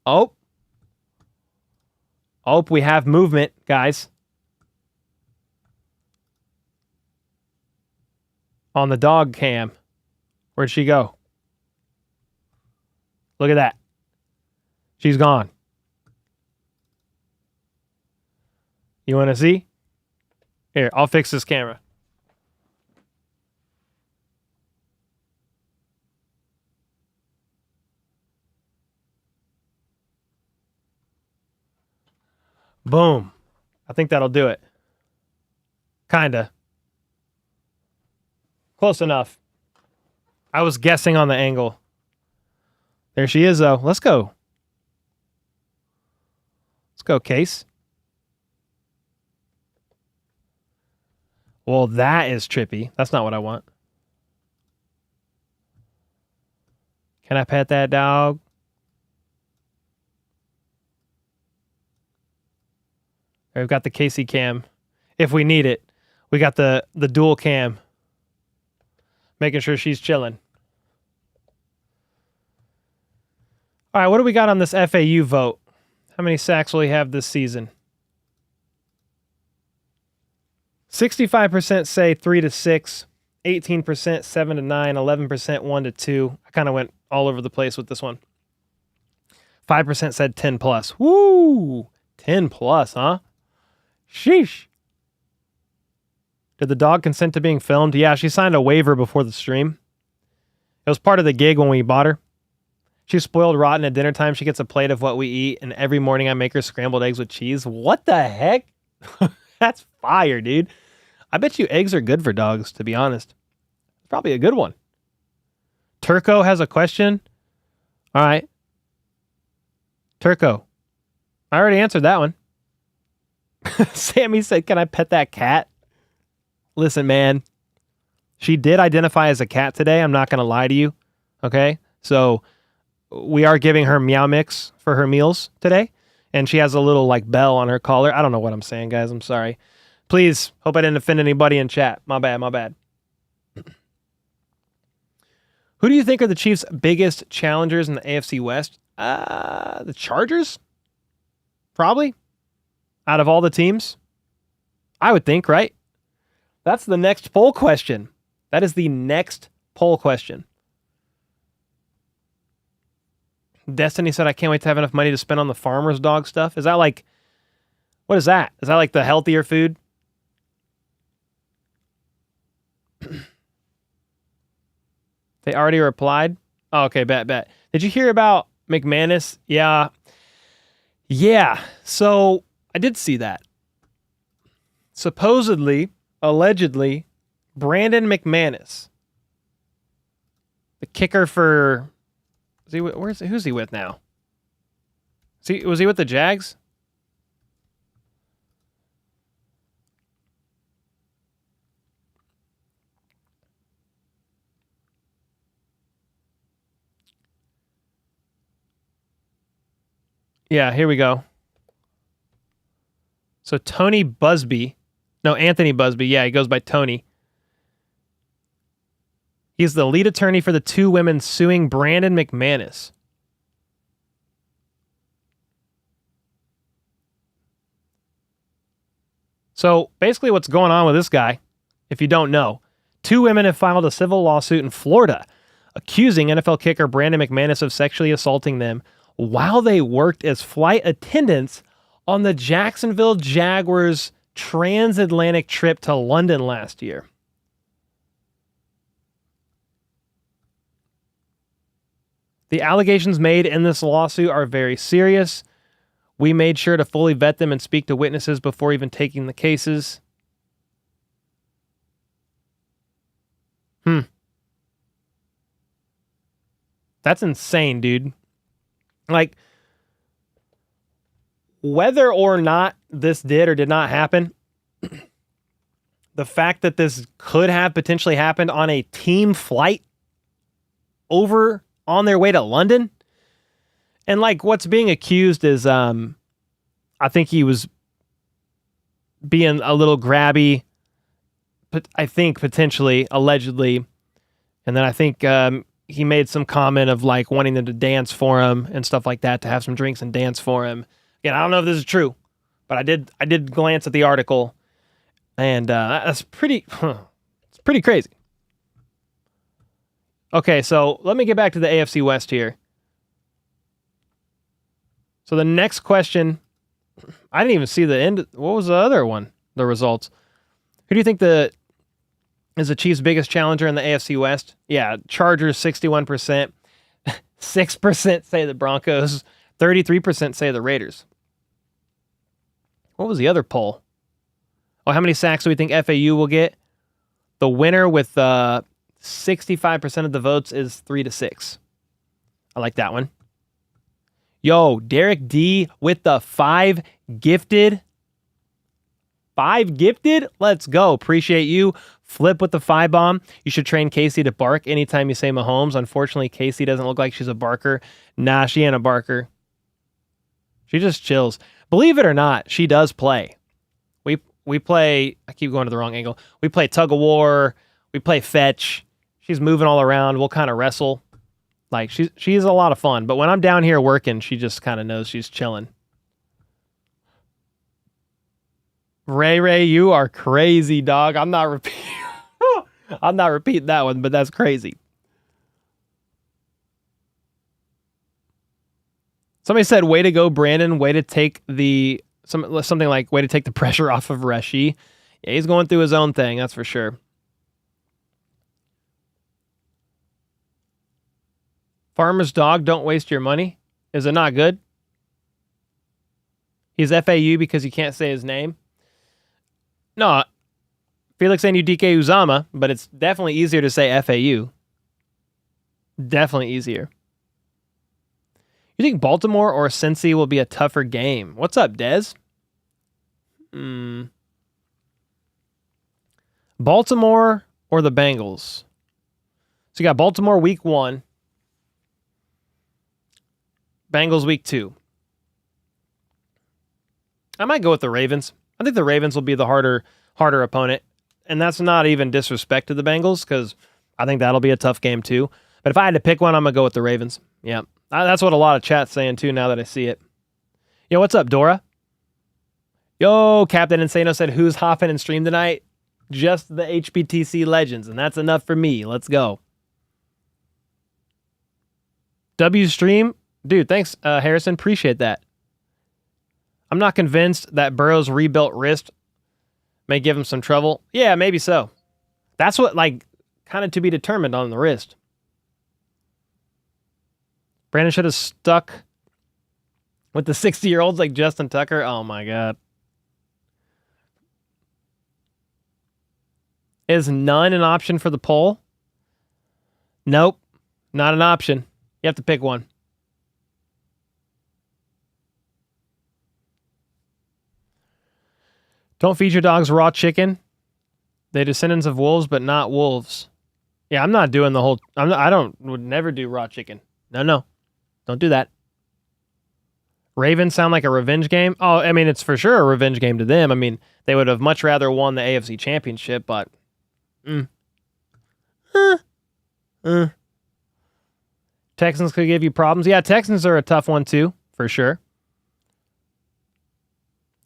Oh, we have movement, guys. On the dog cam. Where'd she go? Look at that. She's gone. You want to see? Here, I'll fix this camera. Boom. I think that'll do it. Kinda. Close enough. I was guessing on the angle. There she is, though. Let's go. Let's go, Case. Well, that is trippy. That's not what I want. Can I pet that dog? We've got the Casey cam if we need it. We got the dual cam. Making sure she's chilling. All right, what do we got on this FAU vote? How many sacks will he have this season? 65% say 3 to 6, 18% 7 to 9, 11% 1 to 2. I kind of went all over the place with this one. 5% said 10 plus. Woo! 10 plus, huh? Sheesh. Did the dog consent to being filmed? Yeah, she signed a waiver before the stream. It was part of the gig when we bought her. She's spoiled rotten at dinner time. She gets a plate of what we eat, and every morning I make her scrambled eggs with cheese. What the heck? That's fire, dude. I bet you eggs are good for dogs, to be honest. It's probably a good one. Turco has a question. All right. Turco. I already answered that one. Sammy said, can I pet that cat? Listen, man. She did identify as a cat today. I'm not going to lie to you. Okay? So we are giving her Meow Mix for her meals today. And she has a little like bell on her collar. I don't know what I'm saying, guys. I'm sorry. Please, hope I didn't offend anybody in chat. My bad. Who do you think are the Chiefs' biggest challengers in the AFC West? The Chargers? Probably. Out of all the teams? I would think, right? That's the next poll question. That is the next poll question. Destiny said, I can't wait to have enough money to spend on the farmer's dog stuff. Is that like, what is that? Is that like the healthier food? They already replied? Oh, okay, bet. Did you hear about McManus? Yeah. So I did see that. Supposedly, allegedly, Brandon McManus, the kicker for... Who's he with now? Was he with the Jags? Yeah, here we go. So Anthony Busby. Yeah, he goes by Tony. He's the lead attorney for the two women suing Brandon McManus. So basically what's going on with this guy, if you don't know, two women have filed a civil lawsuit in Florida accusing NFL kicker Brandon McManus of sexually assaulting them while they worked as flight attendants on the Jacksonville Jaguars' transatlantic trip to London last year. The allegations made in this lawsuit are very serious. We made sure to fully vet them and speak to witnesses before even taking the cases. That's insane, dude. Like, whether or not this did or did not happen, the fact that this could have potentially happened on a team flight over on their way to London. And like what's being accused is I think he was being a little grabby, but I think potentially, allegedly. And then I think he made some comment of like wanting them to dance for him and stuff like that, to have some drinks and dance for him. Again, I don't know if this is true, but I did glance at the article, and that's pretty, it's pretty crazy. Okay, so let me get back to the AFC West here. So the next question, I didn't even see the end. What was the other one? The results. Who do you think is the Chiefs' biggest challenger in the AFC West? Yeah, Chargers 61%, 6% say the Broncos, 33% say the Raiders. What was the other poll? Oh, how many sacks do we think FAU will get? The winner with 65% of the votes is 3 to 6. I like that one. Yo, Derek D with the 5 gifted. 5 gifted? Let's go. Appreciate you. Flip with the 5 bomb. You should train Casey to bark anytime you say Mahomes. Unfortunately, Casey doesn't look like she's a barker. Nah, she ain't a barker. She just chills. Believe it or not, she does play. We play, I keep going to the wrong angle. We play tug of war. We play fetch. She's moving all around. We'll kind of wrestle. Like, she's a lot of fun. But when I'm down here working, she just kind of knows she's chilling. Ray, you are crazy, dog. I'm not repeating that one, but that's crazy. Somebody said, way to go, Brandon. Way to take something like, way to take the pressure off of Rashi. Yeah, he's going through his own thing, that's for sure. Farmer's dog, don't waste your money. Is it not good? He's FAU because you can't say his name. No, Felix NUDK Uzama, but it's definitely easier to say FAU. Definitely easier. You think Baltimore or Cincy will be a tougher game? What's up, Dez? Baltimore or the Bengals? So you got Baltimore week 1. Bengals week 2. I might go with the Ravens. I think the Ravens will be the harder opponent. And that's not even disrespect to the Bengals, because I think that'll be a tough game too. But if I had to pick one, I'm going to go with the Ravens. Yeah. That's what a lot of chat's saying too now that I see it. Yo, what's up, Dora? Yo, Captain Insano said, who's hopping and stream tonight? Just the HBTC legends, and that's enough for me. Let's go. W stream? Dude, thanks, Harrison. Appreciate that. I'm not convinced that Burrow's rebuilt wrist may give him some trouble. Yeah, maybe so. That's what, kind of to be determined on the wrist. Brandon should have stuck with the 60-year-olds like Justin Tucker. Oh, my God. Is none an option for the poll? Nope, not an option. You have to pick one. Don't feed your dogs raw chicken. They're descendants of wolves, but not wolves. Yeah, I'm not doing the whole... would never do raw chicken. No. Don't do that. Ravens sound like a revenge game. Oh, I mean, it's for sure a revenge game to them. I mean, they would have much rather won the AFC Championship, but... Texans could give you problems. Yeah, Texans are a tough one too, for sure.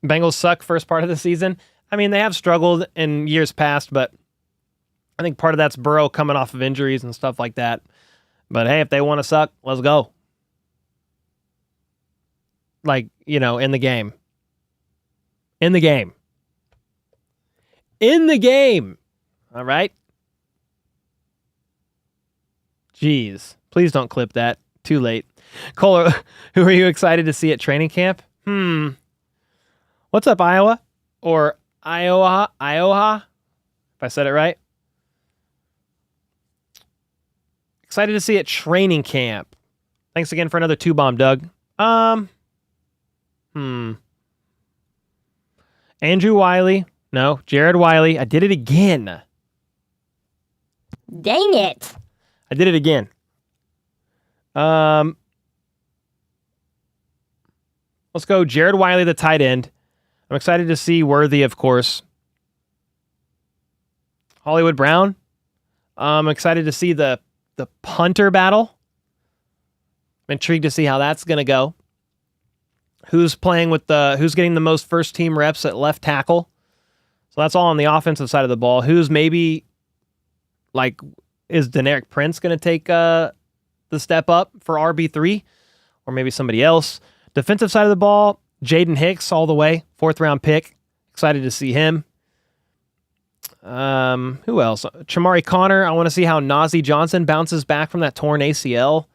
Bengals suck first part of the season. I mean, they have struggled in years past, but I think part of that's Burrow coming off of injuries and stuff like that. But hey, if they want to suck, let's go. In the game. In the game. All right? Jeez. Please don't clip that. Too late. Cole, who are you excited to see at training camp? What's up, Iowa? Or Iowa? If I said it right. Excited to see at training camp. Thanks again for another 2-bomb, Doug. Andrew Wiley. No, Jared Wiley. I did it again. Dang it. I did it again. Let's go Jared Wiley, the tight end. I'm excited to see Worthy, of course. Hollywood Brown. I'm excited to see the punter battle. I'm intrigued to see how that's going to go. Who's playing with who's getting the most first team reps at left tackle? So that's all on the offensive side of the ball. Who's maybe is Deneric Prince going to take the step up for RB3 or maybe somebody else? Defensive side of the ball, Jaden Hicks all the way, 4th round pick. Excited to see him. Who else? Chamari Connor. I want to see how Nazeeh Johnson bounces back from that torn ACL.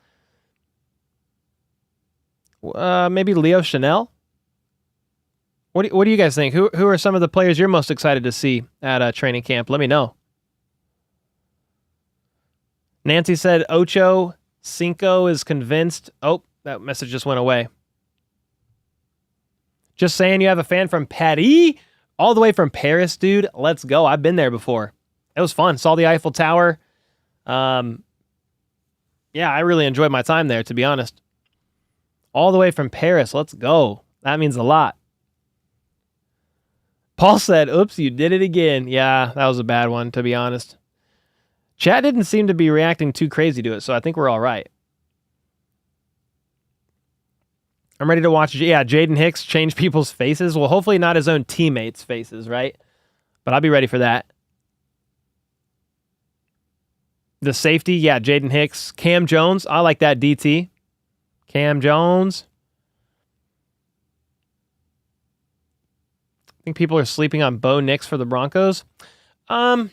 Maybe Leo Chanel. What do you guys think? Who are some of the players you're most excited to see at training camp? Let me know. Nancy said Ocho Cinco is convinced. Oh, that message just went away. Just saying, you have a fan from Paris, all the way from Paris, dude. Let's go. I've been there before. It was fun. Saw the Eiffel Tower. Yeah, I really enjoyed my time there, to be honest. All the way from Paris. Let's go. That means a lot. Paul said, oops, you did it again. Yeah, that was a bad one, to be honest. Chat didn't seem to be reacting too crazy to it, so I think we're all right. I'm ready to watch, Jaden Hicks change people's faces. Well, hopefully not his own teammates' faces, right? But I'll be ready for that. The safety, Jaden Hicks. Cam Jones, I like that DT. Cam Jones. I think people are sleeping on Bo Nix for the Broncos. I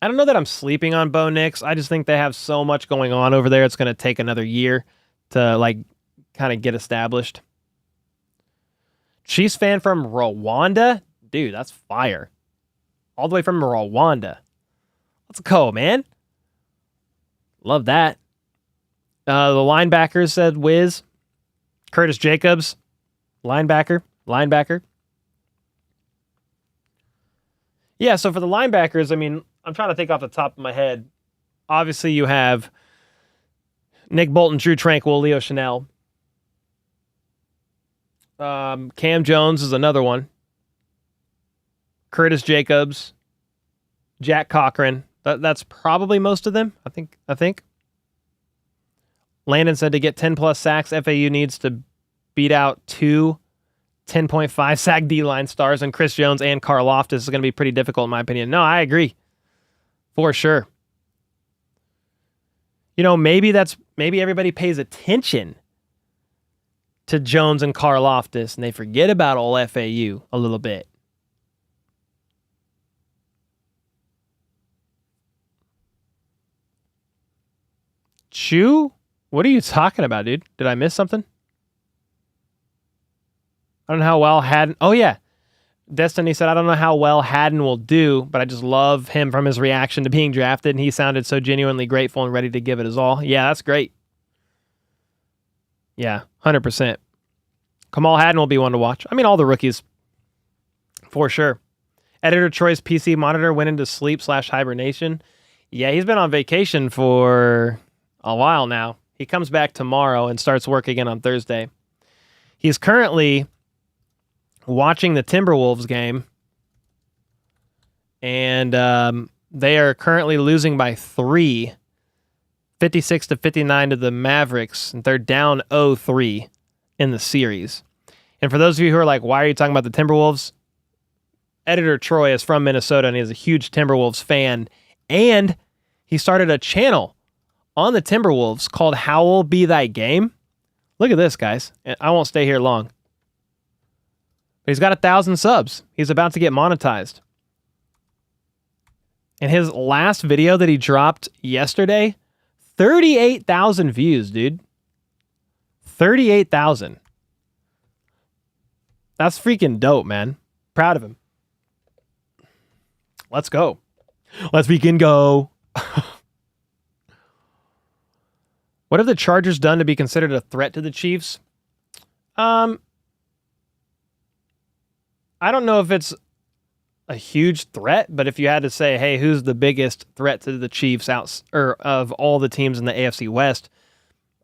don't know that I'm sleeping on Bo Nix. I just think they have so much going on over there. It's going to take another year to kind of get established. Chiefs fan from Rwanda? Dude, that's fire. All the way from Rwanda. Let's go, man. Love that. The linebackers said Wiz. Curtis Jacobs. Linebacker. Yeah, so for the linebackers, I mean, I'm trying to think off the top of my head. Obviously, you have Nick Bolton, Drew Tranquil, Leo Chanel. Cam Jones is another one. Curtis Jacobs. Jack Cochran. That's probably most of them, I think. Landon said to get 10-plus sacks, FAU needs to beat out 2 10.5 sack D-line stars, and Chris Jones and Karlaftis is going to be pretty difficult, in my opinion. No, I agree. For sure. Maybe everybody pays attention to Jones and Karlaftis, and they forget about all FAU a little bit. Chew? What are you talking about, dude? Did I miss something? I don't know how well Haddon... Oh, yeah. Destiny said, I don't know how well Haddon will do, but I just love him from his reaction to being drafted, and he sounded so genuinely grateful and ready to give it his all. Yeah, that's great. Yeah, 100%. Kamal Haddon will be one to watch. I mean, all the rookies. For sure. Editor Troy's PC monitor went into sleep/hibernation. Yeah, he's been on vacation for a while now. He comes back tomorrow and starts work again on Thursday. He's currently watching the Timberwolves game, and they are currently losing by 3, 56-59 to the Mavericks, and they're down 0-3 in the series. And for those of you who are like, why are you talking about the Timberwolves? Editor Troy is from Minnesota, and he's a huge Timberwolves fan, and he started a channel on the Timberwolves called Howl Be Thy Game. Look at this, guys. I won't stay here long. He's got 1,000 subs. He's about to get monetized. And his last video that he dropped yesterday, 38,000 views, dude. 38,000. That's freaking dope, man. Proud of him. Let's go. Let's freaking go. What have the Chargers done to be considered a threat to the Chiefs? I don't know if it's a huge threat, but if you had to say, hey, who's the biggest threat to the Chiefs of all the teams in the AFC West,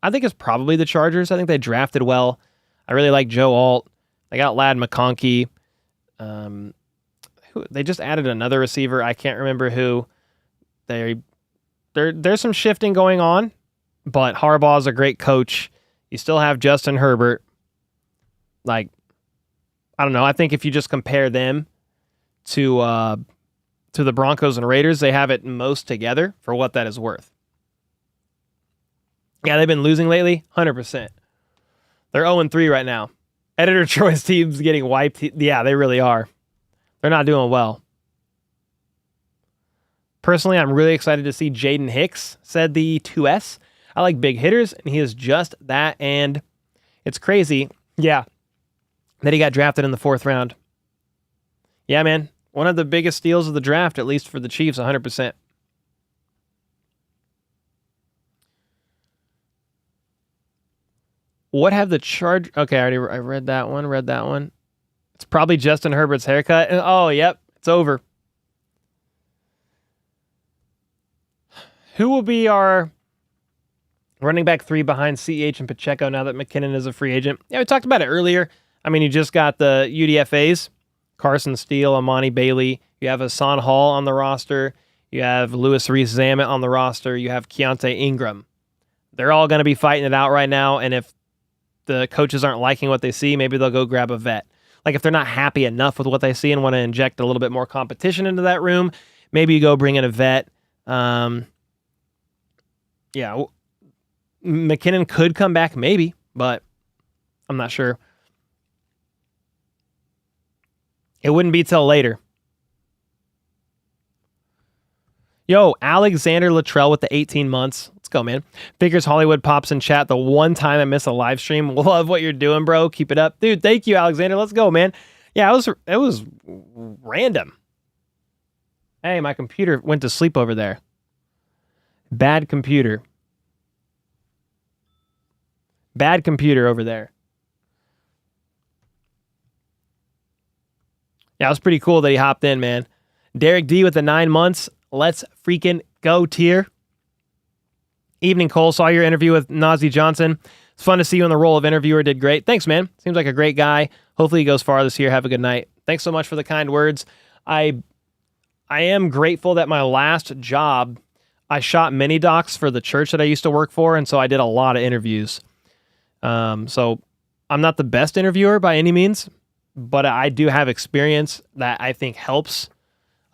I think it's probably the Chargers. I think they drafted well. I really like Joe Alt. They got Ladd McConkey. They just added another receiver. I can't remember who. There's some shifting going on, but Harbaugh's a great coach. You still have Justin Herbert. I don't know. I think if you just compare them to the Broncos and Raiders, they have it most together for what that is worth. Yeah, they've been losing lately, 100%. They're 0-3 right now. Editor Troy's team's getting wiped. Yeah, they really are. They're not doing well. Personally, I'm really excited to see Jaden Hicks, said the 2S. I like big hitters, and he is just that, and it's crazy. Yeah. That he got drafted in the 4th round. Yeah, man. One of the biggest steals of the draft, at least for the Chiefs, 100%. What have the Chargers... Okay, I read that one. It's probably Justin Herbert's haircut. And, oh, yep. It's over. Who will be our running back 3 behind CH and Pacheco now that McKinnon is a free agent? Yeah, we talked about it earlier. I mean, you just got the UDFAs Carson Steele, Amani Bailey. You have Hassan Hall on the roster. You have Louis Reese-Zammit on the roster. You have Keontae Ingram. They're all going to be fighting it out right now, and if the coaches aren't liking what they see, maybe they'll go grab a vet. Like if they're not happy enough with what they see and want to inject a little bit more competition into that room, maybe you go bring in a vet. McKinnon could come back maybe, but I'm not sure. It wouldn't be till later. Yo, Alexander Luttrell with the 18 months. Let's go, man. Figures Hollywood pops in chat the one time I miss a live stream. Love what you're doing, bro. Keep it up. Dude, thank you, Alexander. Let's go, man. Yeah, it was random. Hey, my computer went to sleep over there. Bad computer. Bad computer over there. Yeah, it was pretty cool that he hopped in, man. Derek D with the 9 months. Let's freaking go, tier. Evening, Cole. Saw your interview with Najee Johnson. It's fun to see you in the role of interviewer. Did great. Thanks, man. Seems like a great guy. Hopefully he goes far this year. Have a good night. Thanks so much for the kind words. I am grateful that my last job, I shot mini docs for the church that I used to work for, and so I did a lot of interviews. So I'm not the best interviewer by any means, but I do have experience that I think helps.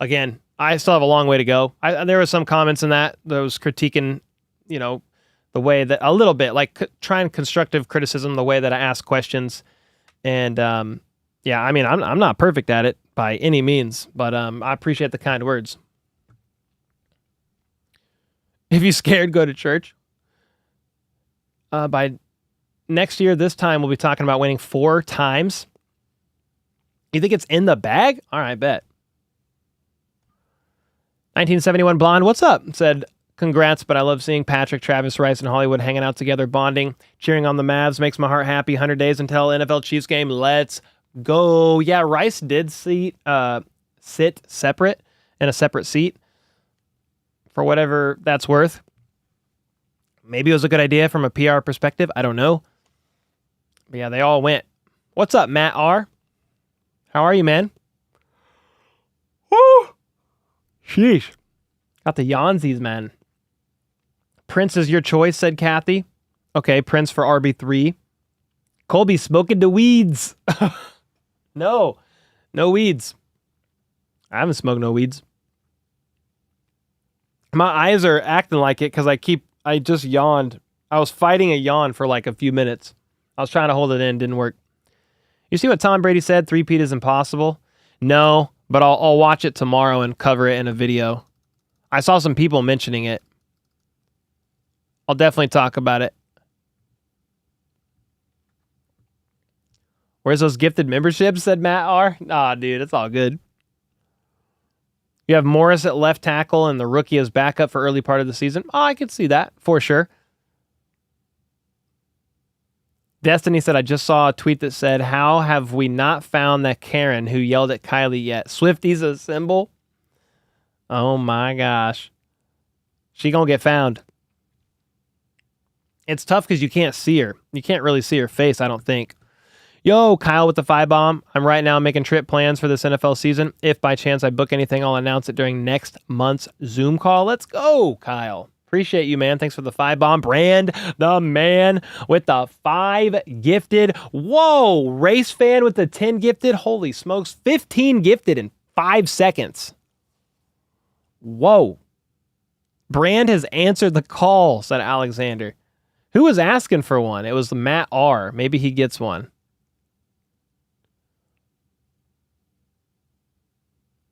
Again, I still have a long way to go. There were some comments in that was critiquing, the way that a little bit, like trying constructive criticism, the way that I ask questions. And I'm not perfect at it by any means, but I appreciate the kind words. If you're scared, go to church. By next year, this time, we'll be talking about winning 4 times. You think it's in the bag? All right, bet. 1971 Blonde, what's up? Said, congrats, but I love seeing Patrick, Travis, Rice, and Hollywood hanging out together, bonding, cheering on the Mavs. Makes my heart happy. 100 days until NFL Chiefs game. Let's go. Yeah, Rice did sit separate in a separate seat for whatever that's worth. Maybe it was a good idea from a PR perspective. I don't know. But yeah, they all went. What's up, Matt R? How are you, man? Woo! Sheesh. Got the yawnsies, man. Prince is your choice, said Kathy. Okay, Prince for RB3. Colby smoking the weeds. No weeds. I haven't smoked no weeds. My eyes are acting like it because I just yawned. I was fighting a yawn for like a few minutes. I was trying to hold it in, didn't work. You see what Tom Brady said? 3-peat is impossible. No, but I'll watch it tomorrow and cover it in a video. I saw some people mentioning it. I'll definitely talk about it. Where's those gifted memberships, said Matt R? Nah, dude, it's all good. You have Morris at left tackle and the rookie as backup for early part of the season. Oh, I could see that for sure. Destiny said, I just saw a tweet that said, how have we not found that Karen who yelled at Kylie yet? Swifty's a symbol? Oh my gosh. She gonna get found. It's tough because you can't see her. You can't really see her face, I don't think. Yo, Kyle with the 5-bomb. I'm right now making trip plans for this NFL season. If by chance I book anything, I'll announce it during next month's Zoom call. Let's go, Kyle. Appreciate you, man. Thanks for the 5-bomb. Brand, the man with the 5 gifted. Whoa, race fan with the 10 gifted. Holy smokes, 15 gifted in 5 seconds. Whoa. Brand has answered the call, said Alexander. Who was asking for one? It was Matt R. Maybe he gets one.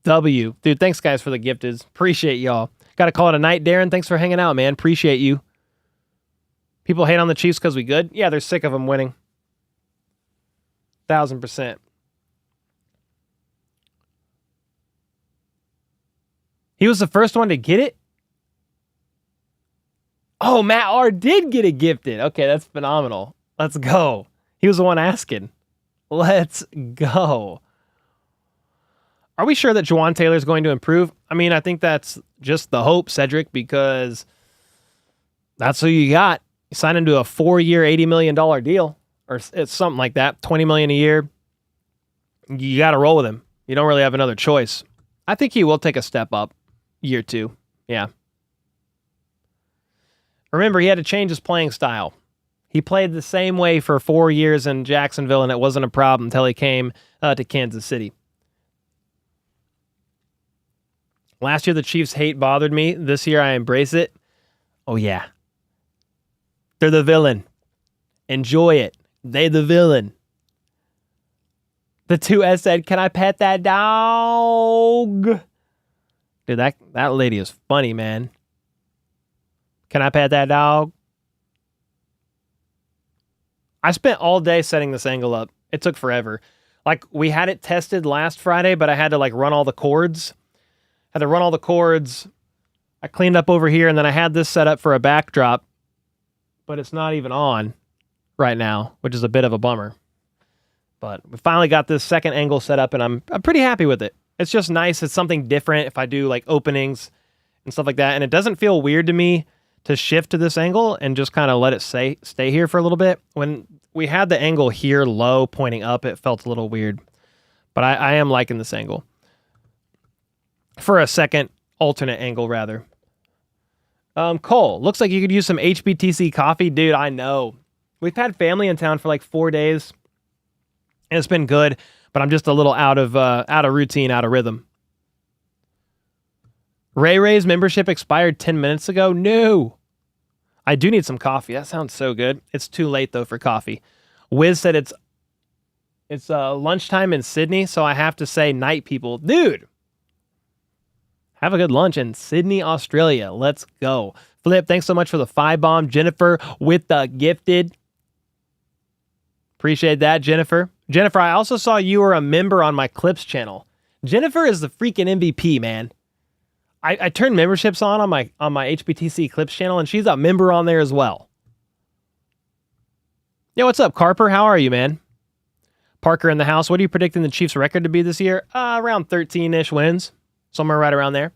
W. Dude, thanks, guys, for the gifteds. Appreciate y'all. Got to call it a night, Darren. Thanks for hanging out, man. Appreciate you. People hate on the Chiefs because we good? Yeah, they're sick of them winning. 1000%. He was the first one to get it? Oh, Matt R. did get it gifted. Okay, that's phenomenal. Let's go. He was the one asking. Let's go. Are we sure that Jawaan Taylor is going to improve? I mean, I think that's just the hope, Cedric, because that's who you got. You signed him to a 4-year, $80 million deal, or it's something like that, $20 million a year. You got to roll with him. You don't really have another choice. I think he will take a step up year 2. Yeah. Remember, he had to change his playing style. He played the same way for 4 years in Jacksonville, and it wasn't a problem until he came to Kansas City. Last year, the Chiefs' hate bothered me. This year, I embrace it. Oh, yeah. They're the villain. Enjoy it. They the villain. The 2S said, can I pet that dog? Dude, that lady is funny, man. Can I pet that dog? I spent all day setting this angle up. It took forever. Like, we had it tested last Friday, but I had to, like, run all the cords. I cleaned up over here, and then I had this set up for a backdrop, but it's not even on right now, which is a bit of a bummer. But we finally got this second angle set up, and I'm pretty happy with it. It's just nice. It's something different if I do, like, openings and stuff like that, and it doesn't feel weird to me to shift to this angle and just kind of let it stay here for a little bit. When we had the angle here low pointing up, it felt a little weird. But I am liking this angle. For a second alternate angle, rather. Cole, looks like you could use some HBTC coffee. Dude, I know. We've had family in town for like 4 days, and it's been good, but I'm just a little out of routine, out of rhythm. Ray's membership expired 10 minutes ago. No. I do need some coffee. That sounds so good. It's too late, though, for coffee. Wiz said it's lunchtime in Sydney, so I have to say night, people. Dude, have a good lunch in Sydney, Australia. Let's go. Flip, thanks so much for the 5-bomb. Jennifer with the gifted. Appreciate that, Jennifer. Jennifer, I also saw you were a member on my Clips channel. Jennifer is the freaking MVP, man. I turned memberships on my HBTC Clips channel, and she's a member on there as well. Yo, what's up, Carper? How are you, man? Parker in the house. What are you predicting the Chiefs' record to be this year? Around 13-ish wins. Somewhere right around there.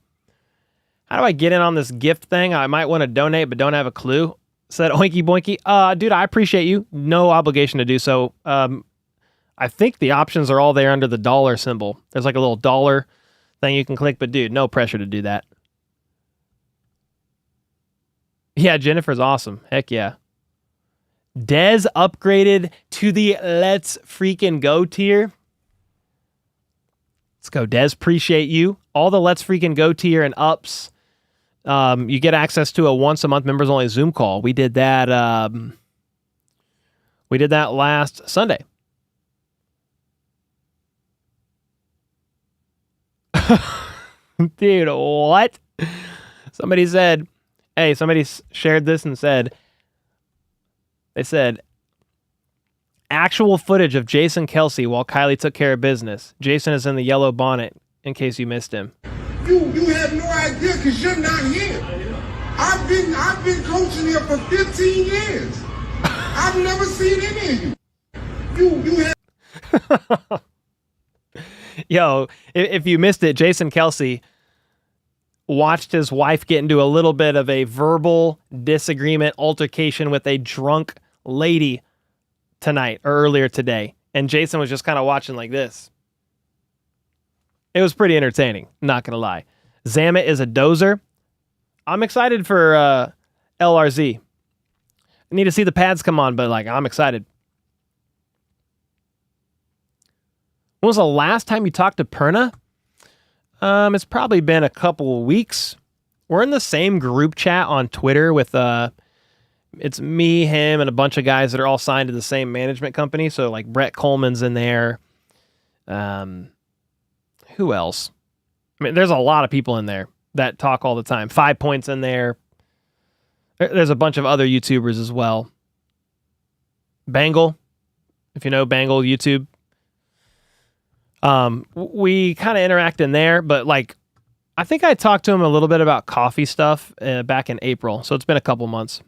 How do I get in on this gift thing? I might want to donate, but don't have a clue. Said Oinky Boinky. Dude, I appreciate you. No obligation to do so. I think the options are all there under the dollar symbol. There's like a little dollar thing you can click, but dude, no pressure to do that. Yeah, Jennifer's awesome. Heck yeah. Dez upgraded to the Let's Freaking Go tier. Let's go, Dez. Appreciate you. All the Let's Freaking Go tier and ups. You get access to a once-a-month members-only Zoom call. We did that last Sunday. Dude, what? Somebody said, hey, somebody shared this and said, they said, actual footage of Jason Kelce while Kylie took care of business. Jason is in the yellow bonnet, in case you missed him. You have no idea because you're not here. I've been coaching here for 15 years. I've never seen any of you. You have. Yo, if you missed it, Jason Kelce watched his wife get into a little bit of a verbal disagreement, altercation with a drunk lady tonight or earlier today. And Jason was just kind of watching like this. It was pretty entertaining, not going to lie. Zamet is a dozer. I'm excited for LRZ. I need to see the pads come on, but like I'm excited. When was the last time you talked to Perna? It's probably been a couple of weeks. We're in the same group chat on Twitter with it's me, him, and a bunch of guys that are all signed to the same management company. So like Brett Coleman's in there. Who else? I mean, there's a lot of people in there that talk all the time. 5 Points in there. There's a bunch of other YouTubers as well. Bangle, if you know Bangle YouTube. We kind of interact in there, but like, I think I talked to him a little bit about coffee stuff back in April. So it's been a couple months.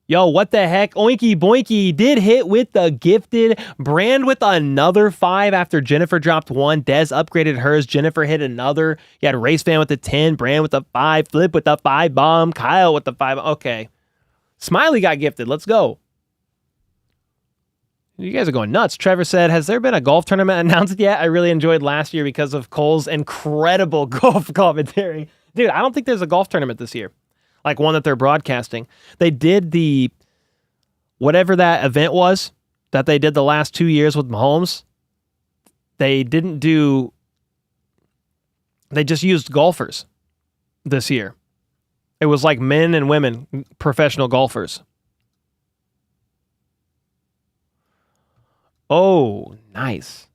Yo, what the heck? Oinky Boinky did hit with the gifted. Brand with another 5 after Jennifer dropped 1. Dez upgraded hers. Jennifer hit another. You had Race Fan with the 10. Brand with the 5. Flip with the 5 bomb. Kyle with the 5. Okay. Smiley got gifted. Let's go. You guys are going nuts. Trevor said, has there been a golf tournament announced yet? I really enjoyed last year because of Cole's incredible golf commentary. Dude, I don't think there's a golf tournament this year. Like one that they're broadcasting. They did the, whatever that event was that they did the last 2 years with Mahomes. They just used golfers this year. It was like men and women, professional golfers. Oh, nice.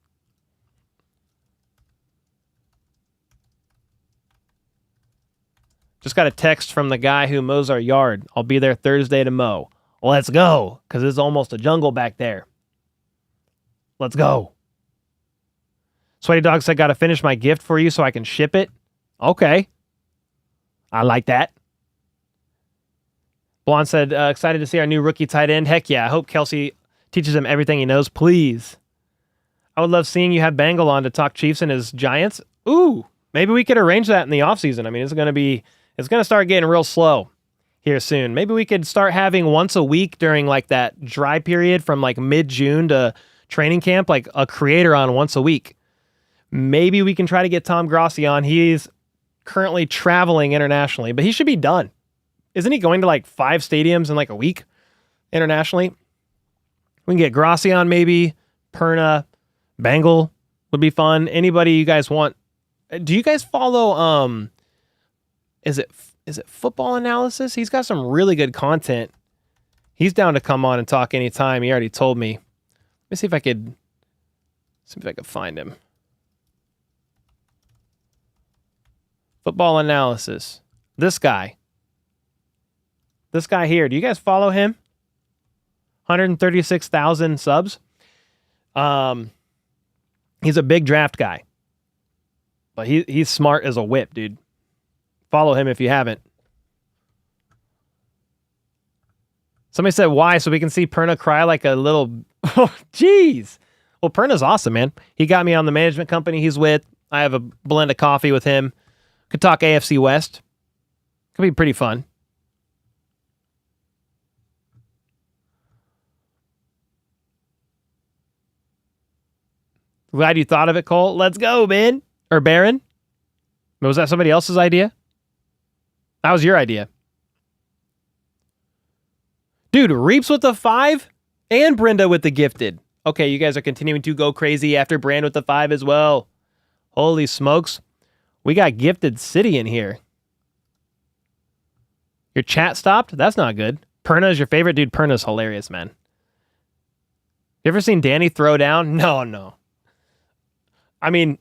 Just got a text from the guy who mows our yard. I'll be there Thursday to mow. Let's go, because it's almost a jungle back there. Let's go. Sweaty Dog said, got to finish my gift for you so I can ship it. Okay. I like that. Blonde said, excited to see our new rookie tight end. Heck yeah, I hope Kelce teaches him everything he knows, please. I would love seeing you have Bangle on to talk Chiefs and his Giants. Ooh, maybe we could arrange that in the offseason. I mean, it's going to start getting real slow here soon. Maybe we could start having once a week during like that dry period from like mid-June to training camp, like a creator on once a week. Maybe we can try to get Tom Grossi on. He's currently traveling internationally, but he should be done. Isn't he going to like 5 stadiums in like a week internationally? We can get Grossi on maybe. Perna, Bangle would be fun. Anybody you guys want? Do you guys follow, is it Football Analysis? He's got some really good content. He's down to come on and talk anytime. He already told me. Let me see if I could find him. Football Analysis. This guy here. Do you guys follow him? 136,000 subs. He's a big draft guy. But he's smart as a whip, dude. Follow him if you haven't. Somebody said why, so we can see Perna cry like a little... Oh, jeez. Well, Perna's awesome, man. He got me on the management company he's with. I have a blend of coffee with him. Could talk AFC West. Could be pretty fun. Glad you thought of it, Cole. Let's go, man. Or Baron. Was that somebody else's idea? That was your idea. Dude, Reaps with the 5 and Brenda with the gifted. Okay, you guys are continuing to go crazy after Brand with the 5 as well. Holy smokes. We got Gifted City in here. Your chat stopped? That's not good. Perna is your favorite? Dude, Perna's hilarious, man. You ever seen Danny throw down? No. I mean,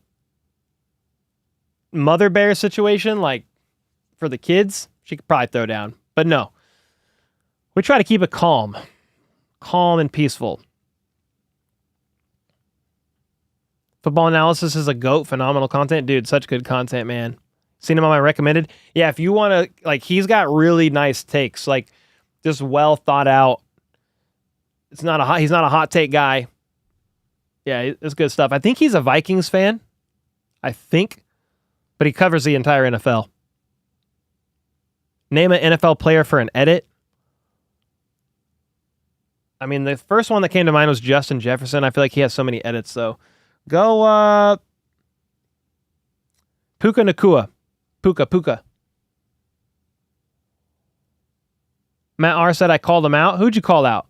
Mother Bear situation, like for the kids, she could probably throw down. But no. We try to keep it calm. Calm and peaceful. Football Analysis is a GOAT. Phenomenal content. Dude, such good content, man. Seen him on my recommended. Yeah, if you want to, like, he's got really nice takes. Like, just well thought out. He's not a hot take guy. Yeah, it's good stuff. I think he's a Vikings fan. I think. But he covers the entire NFL. Name an NFL player for an edit. I mean, the first one that came to mind was Justin Jefferson. I feel like he has so many edits, though. Go, Puka Nakua. Puka. Matt R. said I called him out. Who'd you call out?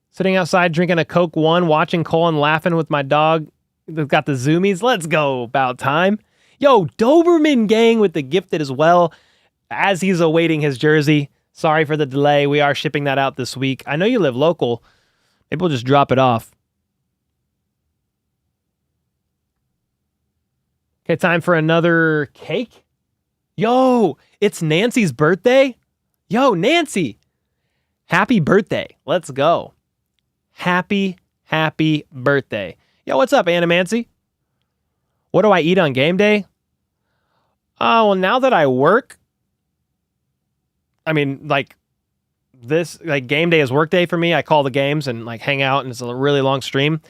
Sitting outside drinking a Coke 1, watching Cole and laughing with my dog. They've got the zoomies. Let's go. About time. Yo, Doberman gang with the gifted as well as he's awaiting his jersey. Sorry for the delay. We are shipping that out this week. I know you live local. Maybe we'll just drop it off. Okay, time for another cake. Yo, it's Nancy's birthday. Yo, Nancy. Happy birthday. Let's go. Happy birthday. Yo, what's up, Animancy? What do I eat on game day? Well, now that I work, I mean, like game day is work day for me. I call the games and like hang out, and it's a really long stream.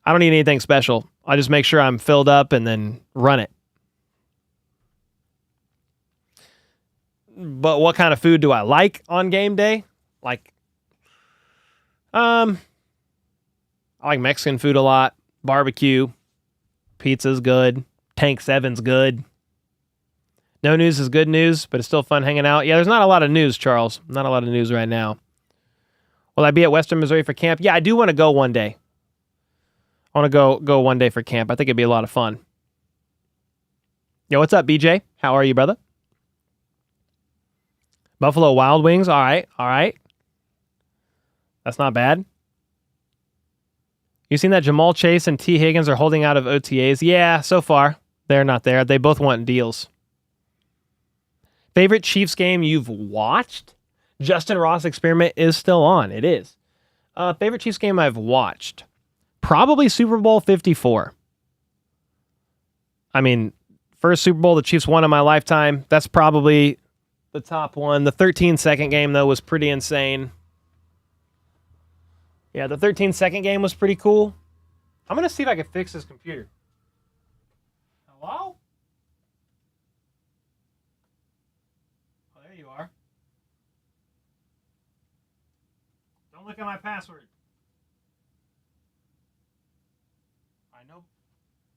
I don't need anything special. I just make sure I'm filled up and then run it. But what kind of food do I like on game day? Like, I like Mexican food a lot. Barbecue. Pizza's good. Tank 7's good. No news is good news, but it's still fun hanging out. Yeah, there's not a lot of news, Charles. Not a lot of news right now. Will I be at Western Missouri for camp? Yeah, I do want to go one day. I want to go one day for camp. I think it'd be a lot of fun. Yo, what's up, BJ? How are you, brother? Buffalo Wild Wings. All right. That's not bad. You seen that Jamal Chase and T. Higgins are holding out of OTAs? Yeah, so far. They're not there. They both want deals. Favorite Chiefs game you've watched? Justin Ross experiment is still on. It is. Favorite Chiefs game I've watched? Probably Super Bowl 54. I mean, first Super Bowl the Chiefs won in my lifetime. That's probably the top one. The 13-second game, though, was pretty insane. Yeah, the 13-second game was pretty cool. I'm going to see if I can fix this computer. Hello? Oh, there you are. Don't look at my password.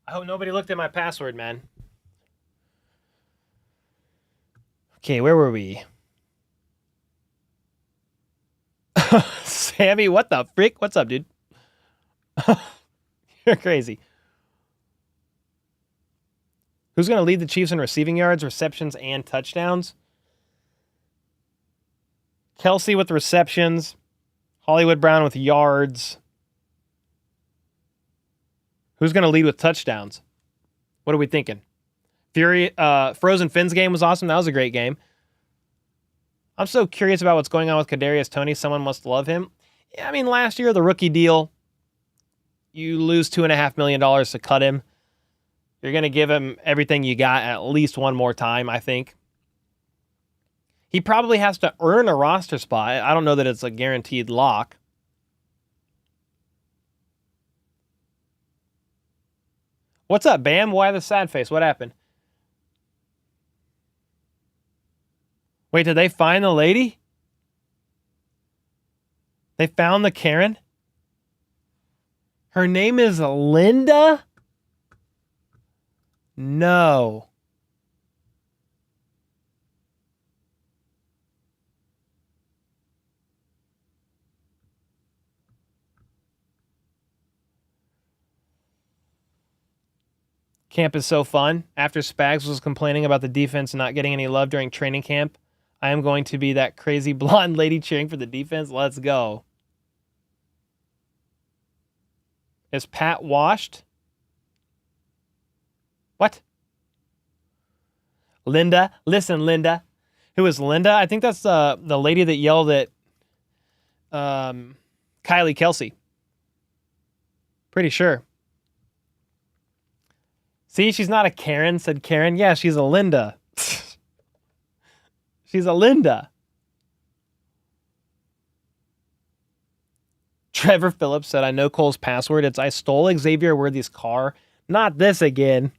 I hope nobody looked at my password, man. Okay, where were we? Sammy, what the frick? What's up, dude? You're crazy. Who's going to lead the Chiefs in receiving yards, receptions, and touchdowns? Kelce with receptions. Hollywood Brown with yards. Who's going to lead with touchdowns? What are we thinking? Frozen Finn's game was awesome. That was a great game. I'm so curious about what's going on with Kadarius Tony. Someone must love him. Yeah, I mean, last year, the rookie deal, you lose $2.5 million to cut him. You're going to give him everything you got at least one more time, I think. He probably has to earn a roster spot. I don't know that it's a guaranteed lock. What's up, Bam? Why the sad face? What happened? Wait, did they find the lady? They found the Karen? Her name is Linda? No. Camp is so fun. After Spags was complaining about the defense not getting any love during training camp, I am going to be that crazy blonde lady cheering for the defense. Let's go. Is Pat washed? What? Linda. Listen, Linda. Who is Linda? I think that's the lady that yelled at Kylie Kelce. Pretty sure. See, she's not a Karen, said Karen. Yeah, she's a Linda. She's a Linda. Trevor Phillips said, I know Cole's password. It's I stole Xavier Worthy's car. Not this again.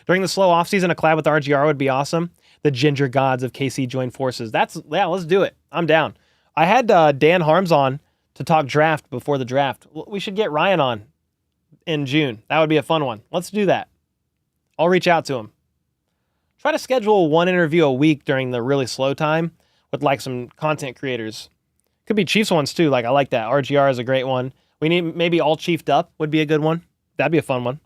During the slow offseason, a collab with RGR would be awesome. The Ginger Gods of KC join forces. Yeah, let's do it. I'm down. I had Dan Harms on to talk draft before the draft. We should get Ryan on in June. That would be a fun one. Let's do that. I'll reach out to him. Try to schedule one interview a week during the really slow time with like some content creators. Could be Chiefs ones too. Like I like that. RGR is a great one. We need maybe All Chiefed Up would be a good one. That'd be a fun one.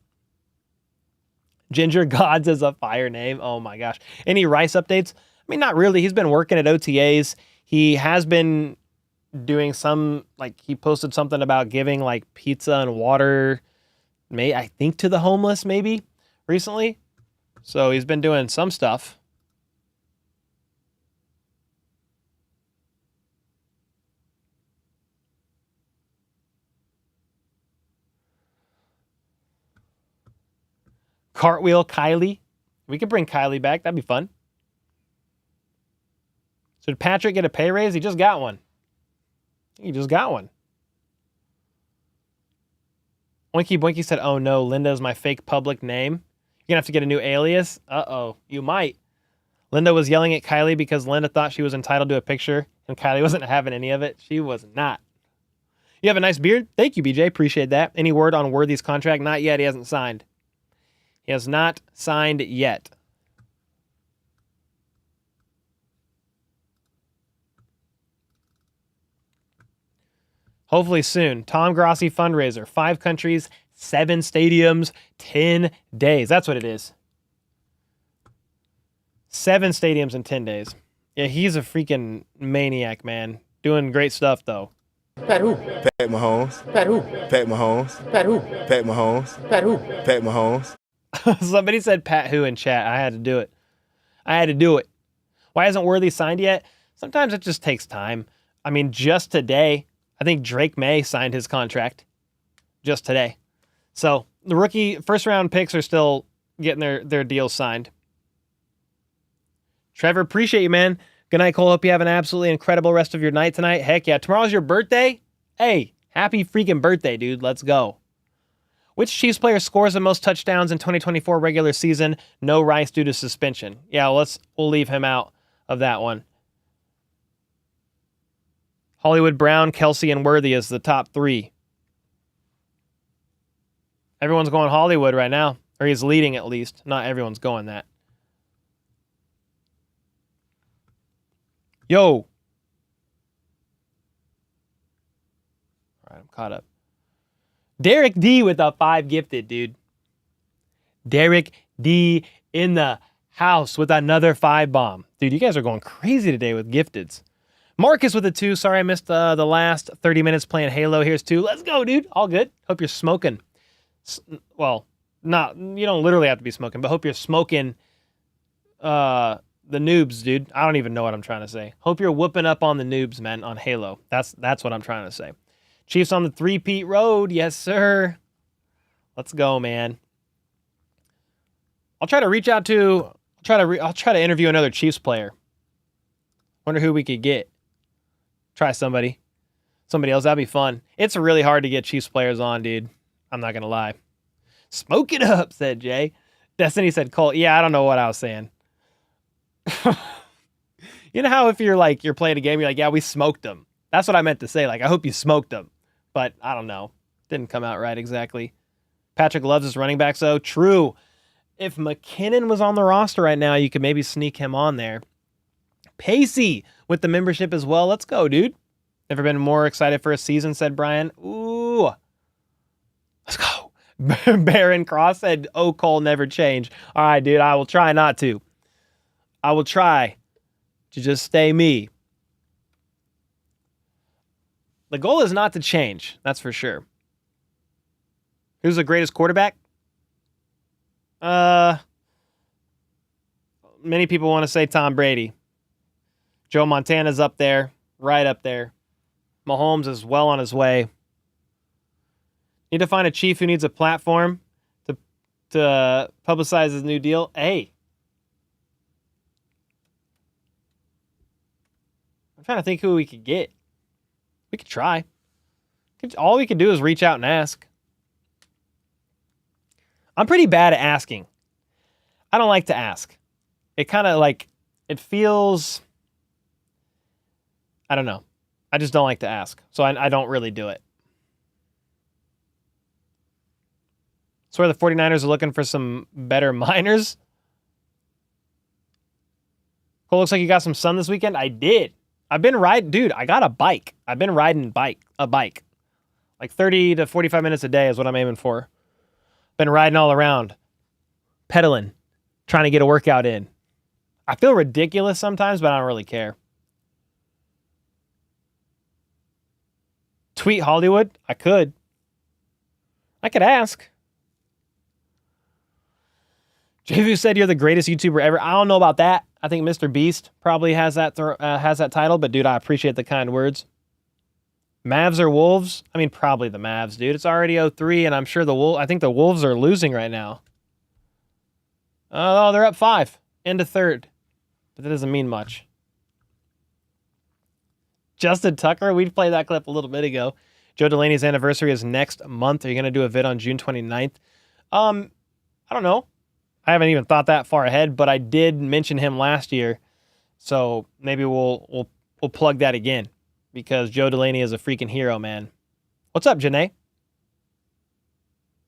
Ginger Gods is a fire name. Oh my gosh. Any Rice updates? I mean, not really. He's been working at OTAs. He has been doing some, like he posted something about giving like pizza and water, I think to the homeless maybe recently. So he's been doing some stuff. Cartwheel Kylie. We could bring Kylie back. That'd be fun. So did Patrick get a pay raise? He just got one. He just got one. Oinky Boinky said, oh no, Linda is my fake public name. You're going to have to get a new alias? Uh-oh, you might. Linda was yelling at Kylie because Linda thought she was entitled to a picture, and Kylie wasn't having any of it. She was not. You have a nice beard? Thank you, BJ. Appreciate that. Any word on Worthy's contract? Not yet. He hasn't signed. He has not signed yet. Hopefully soon. Tom Grossi fundraiser. 5 countries, 7 stadiums, 10 days. That's what it is. 7 stadiums in 10 days. Yeah, he's a freaking maniac, man. Doing great stuff, though. Pat who? Pat Mahomes. Pat who? Pat Mahomes. Pat who? Pat Mahomes. Pat who? Pat Mahomes. Somebody said Pat who in chat. I had to do it. Why hasn't Worthy signed yet? Sometimes it just takes time. I mean, just today, I think Drake May signed his contract. Just today. So the rookie first-round picks are still getting their deals signed. Trevor, appreciate you, man. Good night, Cole. Hope you have an absolutely incredible rest of your night tonight. Heck yeah. Tomorrow's your birthday? Hey, happy freaking birthday, dude. Let's go. Which Chiefs player scores the most touchdowns in 2024 regular season? No Rice due to suspension. Yeah, we'll leave him out of that one. Hollywood Brown, Kelsey, and Worthy is the top 3. Everyone's going Hollywood right now. Or he's leading at least. Not everyone's going that. Yo. All right, I'm caught up. Derek D with a 5 gifted, dude. Derek D in the house with another 5 bomb. Dude, you guys are going crazy today with gifteds. Marcus with a 2. Sorry I missed the last 30 minutes playing Halo. Here's 2. Let's go, dude. All good. Hope you're smoking. Well, you don't literally have to be smoking, but hope you're smoking the noobs, dude. I don't even know what I'm trying to say. Hope you're whooping up on the noobs, man, on Halo. That's what I'm trying to say. Chiefs on the 3-peat road. Yes, sir. Let's go, man. I'll try to reach out to I'll try to interview another Chiefs player. Wonder who we could get. Try somebody else. That'd be fun. It's really hard to get Chiefs players on, dude. I'm not gonna lie. Smoke it up, said Jay. Destiny said Colt. Yeah, I don't know what I was saying. You know how if you're playing a game, you're like, yeah, we smoked them. That's what I meant to say. Like, I hope you smoked them. But I don't know. Didn't come out right exactly. Patrick loves his running back, so true. If McKinnon was on the roster right now, you could maybe sneak him on there. Pacey with the membership as well. Let's go, dude. Never been more excited for a season, said Brian. Ooh. Let's go. Baron Cross said, oh, Cole, never change. All right, dude, I will try not to. I will try to just stay me. The goal is not to change. That's for sure. Who's the greatest quarterback? Many people want to say Tom Brady. Joe Montana's up there, right up there. Mahomes is well on his way. Need to find a Chief who needs a platform to publicize his new deal. Hey. I'm trying to think who we could get. We could try. All we could do is reach out and ask. I'm pretty bad at asking. I don't like to ask. It kind of it feels, I don't know. I just don't like to ask. So I don't really do it. Swear the 49ers are looking for some better miners. Cole, looks like you got some sun this weekend. I did. I've been riding, dude, I got a bike. I've been riding a bike. Like 30 to 45 minutes a day is what I'm aiming for. Been riding all around. Pedaling. Trying to get a workout in. I feel ridiculous sometimes, but I don't really care. Tweet Hollywood? I could ask. JV said you're the greatest YouTuber ever. I don't know about that. I think Mr. Beast probably has that title, but dude, I appreciate the kind words. Mavs or Wolves? I mean, probably the Mavs, dude. It's already 0-3, and I'm sure I think the Wolves are losing right now. Oh, they're up 5 into third, but that doesn't mean much. Justin Tucker, we played that clip a little bit ago. Joe Delaney's anniversary is next month. Are you going to do a vid on June 29th? I don't know. I haven't even thought that far ahead, but I did mention him last year, so maybe we'll plug that again because Joe Delaney is a freaking hero, man. What's up, Janae?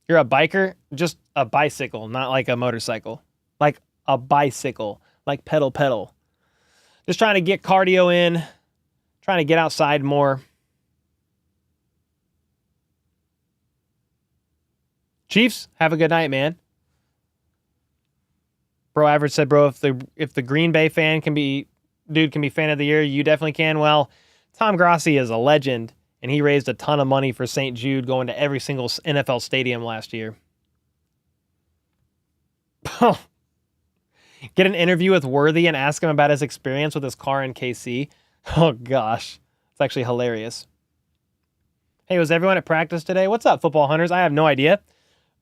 You're a biker? Just a bicycle, not like a motorcycle. Like a bicycle, like pedal. Just trying to get cardio in, trying to get outside more. Chiefs, have a good night, man. Bro Average said, bro, if the Green Bay fan can be fan of the year, you definitely can. Well, Tom Grossi is a legend, and he raised a ton of money for St. Jude going to every single NFL stadium last year. Get an interview with Worthy and ask him about his experience with his car in KC. Oh, gosh. It's actually hilarious. Hey, was everyone at practice today? What's up, football hunters? I have no idea.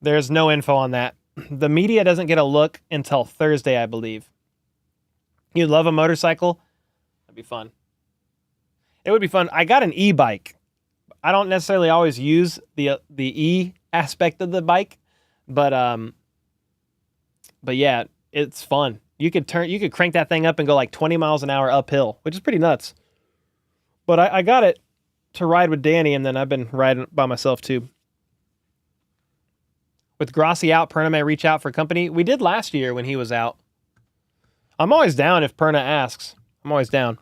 There's no info on that. The media doesn't get a look until Thursday, I believe. You'd love a motorcycle? That'd be fun. It would be fun. I got an e-bike. I don't necessarily always use the e aspect of the bike, but yeah, it's fun. You could crank that thing up and go like 20 miles an hour uphill, which is pretty nuts. But I got it to ride with Danny, and then I've been riding by myself too. With Grossi out, Perna may reach out for company. We did last year when he was out. I'm always down if Perna asks. I'm always down.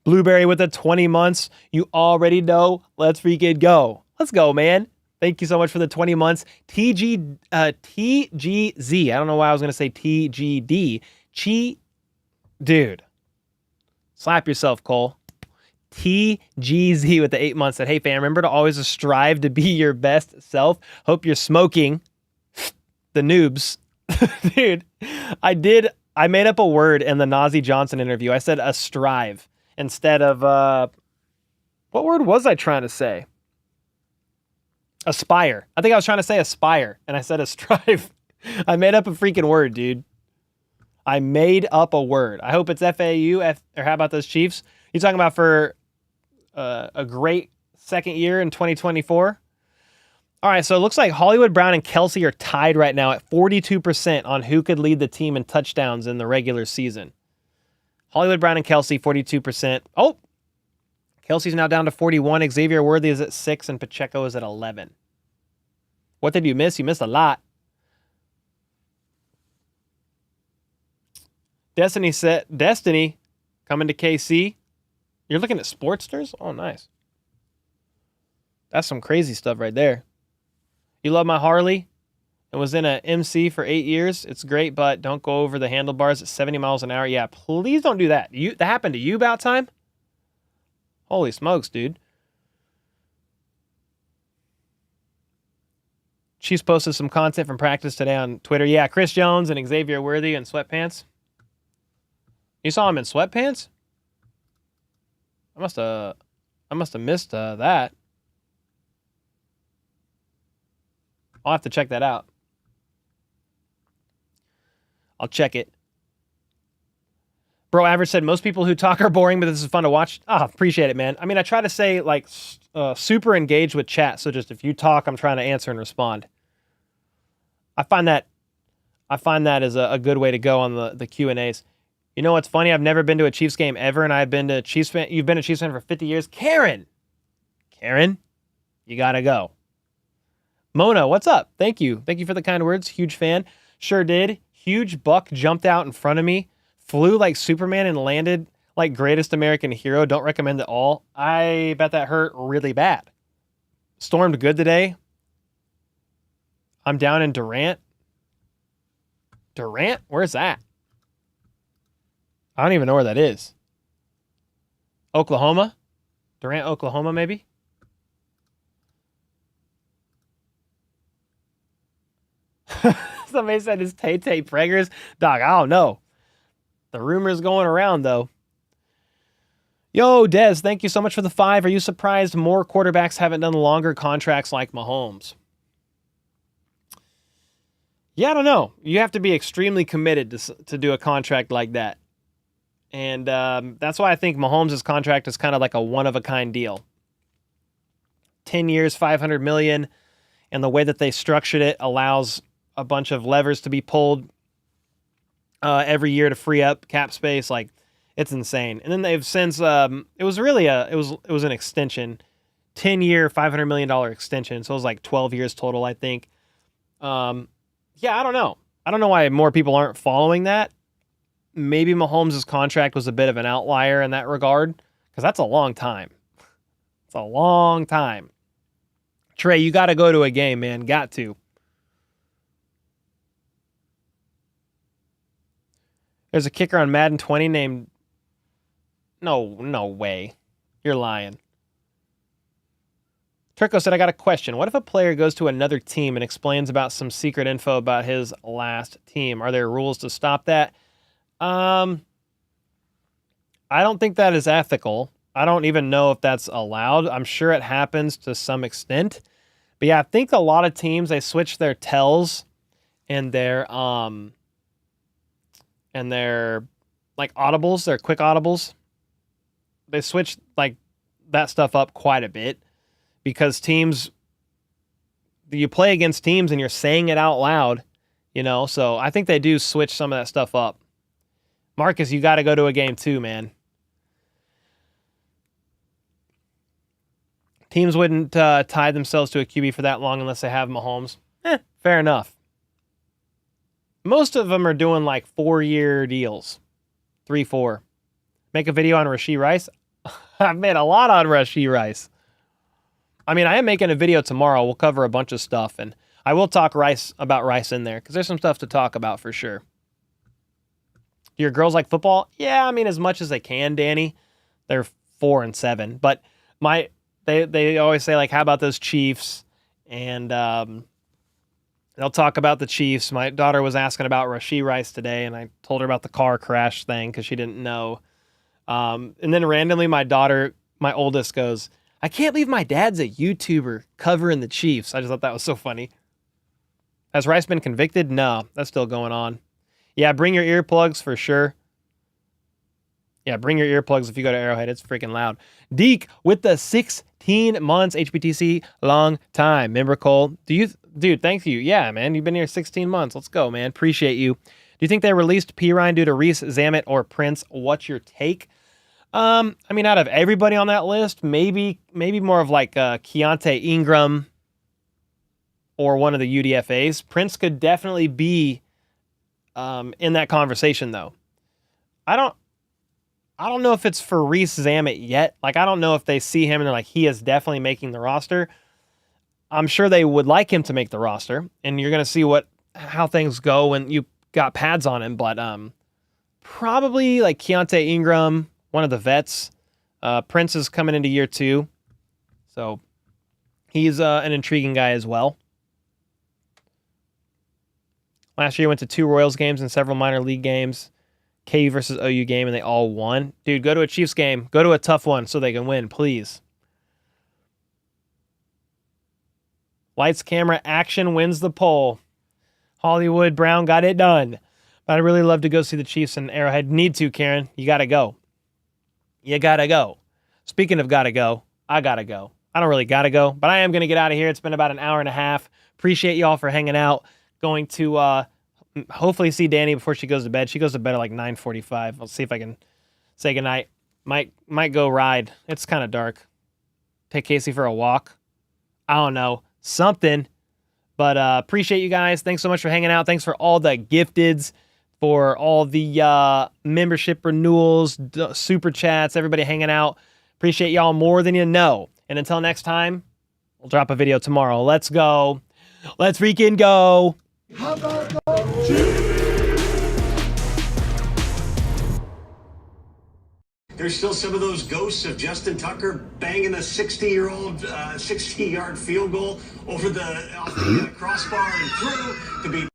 Blueberry with the 20 months. You already know. Let's freaking go. Let's go, man. Thank you so much for the 20 months. TGZ. I don't know why I was going to say TGD. Dude. Slap yourself, Cole. TGZ with the 8 months said, hey, fan, remember to always strive to be your best self. Hope you're smoking. The noobs. Dude, I made up a word in the Nazi Johnson interview. I said a strive instead of, what word was I trying to say? Aspire. I think I was trying to say aspire, and I said a strive. I made up a freaking word, dude. I made up a word. I hope it's FAU, or how about those Chiefs? You talking about for a great second year in 2024? All right, so it looks like Hollywood Brown and Kelce are tied right now at 42% on who could lead the team in touchdowns in the regular season. Hollywood Brown and Kelce, 42%. Oh, Kelce's now down to 41. Xavier Worthy is at 6, and Pacheco is at 11. What did you miss? You missed a lot. Destiny coming to KC. You're looking at Sportsters? Oh, nice. That's some crazy stuff right there. You love my Harley? It was in a MC for 8 years. It's great, but don't go over the handlebars at 70 miles an hour. Yeah, please don't do that. That happened to you about time? Holy smokes, dude. Chiefs posted some content from practice today on Twitter. Yeah, Chris Jones and Xavier Worthy in sweatpants. You saw him in sweatpants? I must have missed that. I'll have to check that out. I'll check it. Bro Average said, most people who talk are boring, but this is fun to watch. Appreciate it, man. I mean, I try to say, like, super engaged with chat. So just if you talk, I'm trying to answer and respond. I find that is a good way to go on the Q&As. You know what's funny? I've never been to a Chiefs game ever, and I've been to Chiefs fan. You've been a Chiefs fan for 50 years. Karen, you got to go. Mona, what's up? Thank you. Thank you for the kind words. Huge fan. Sure did. Huge buck jumped out in front of me, flew like Superman and landed like greatest American hero. Don't recommend it all. I bet that hurt really bad. Stormed good today. I'm down in Durant. Durant? Where's that? I don't even know where that is. Oklahoma? Durant, Oklahoma, maybe? Somebody said it's Tay-Tay Preggers. Dog, I don't know. The rumor's going around, though. Yo, Dez, thank you so much for the 5. Are you surprised more quarterbacks haven't done longer contracts like Mahomes? Yeah, I don't know. You have to be extremely committed to do a contract like that. And that's why I think Mahomes' contract is kind of like a one-of-a-kind deal. 10 years, $500 million, and the way that they structured it allows a bunch of levers to be pulled every year to free up cap space. Like, it's insane. And then they've since it was an extension, 10-year, $500 million extension. So it was like 12 years total, I think. Yeah, I don't know. I don't know why more people aren't following that. Maybe Mahomes' contract was a bit of an outlier in that regard, because that's a long time. It's a long time. Trey, you got to go to a game, man. Got to. There's a kicker on Madden 20 named... No way. You're lying. Turco said, I got a question. What if a player goes to another team and explains about some secret info about his last team? Are there rules to stop that? I don't think that is ethical. I don't even know if that's allowed. I'm sure it happens to some extent. But yeah, I think a lot of teams, they switch their tells and their like audibles, their quick audibles. They switch like that stuff up quite a bit because teams, you play against teams and you're saying it out loud, you know? So I think they do switch some of that stuff up. Marcus, you got to go to a game too, man. Teams wouldn't tie themselves to a QB for that long unless they have Mahomes. Fair enough. Most of them are doing like 4-year deals. 3-4. Make a video on Rashee Rice. I've made a lot on Rashee Rice. I mean, I am making a video tomorrow. We'll cover a bunch of stuff, and I will talk about Rice in there because there's some stuff to talk about for sure. Do your girls like football? Yeah, I mean, as much as they can, Danny. They're 4 and 7, but they always say, like, how about those Chiefs? And they'll talk about the Chiefs. My daughter was asking about Rashee Rice today, and I told her about the car crash thing because she didn't know. And then randomly, my oldest goes, I can't believe my dad's a YouTuber covering the Chiefs. I just thought that was so funny. Has Rice been convicted? No, that's still going on. Yeah, bring your earplugs for sure. Yeah, bring your earplugs if you go to Arrowhead. It's freaking loud. Deke with the 16 months HBTC, long time. Remember, Cole? Dude, thank you. Yeah, man, you've been here 16 months. Let's go, man. Appreciate you. Do you think they released Pirine due to Reese, Zamet, or Prince? What's your take? I mean, out of everybody on that list, maybe more of like Keontae Ingram or one of the UDFAs. Prince could definitely be in that conversation, though. I don't know if it's for Reese Zamet yet. Like, I don't know if they see him and they're like, he is definitely making the roster. I'm sure they would like him to make the roster, and you're going to see how things go when you got pads on him. But probably like Keontae Ingram, one of the vets. Prince is coming into year 2, so he's an intriguing guy as well. Last year, went to 2 Royals games and several minor league games. KU versus OU game, and they all won. Dude, go to a Chiefs game. Go to a tough one so they can win, please. Lights, camera, action wins the poll. Hollywood Brown got it done. But I'd really love to go see the Chiefs in Arrowhead. Need to, Karen. You got to go. You got to go. Speaking of got to go, I got to go. I don't really got to go, but I am going to get out of here. It's been about an hour and a half. Appreciate y'all for hanging out. Going to hopefully see Danny before she goes to bed. She goes to bed at like 9:45. I'll see if I can say goodnight. Might go ride. It's kind of dark. Take Casey for a walk. I don't know. Something. But appreciate you guys. Thanks so much for hanging out. Thanks for all the gifteds, for all the membership renewals, super chats, everybody hanging out. Appreciate y'all more than you know. And until next time, we'll drop a video tomorrow. Let's go. Let's freaking go. How about those Chiefs? There's still some of those ghosts of Justin Tucker banging a 60-yard field goal off the crossbar and through to be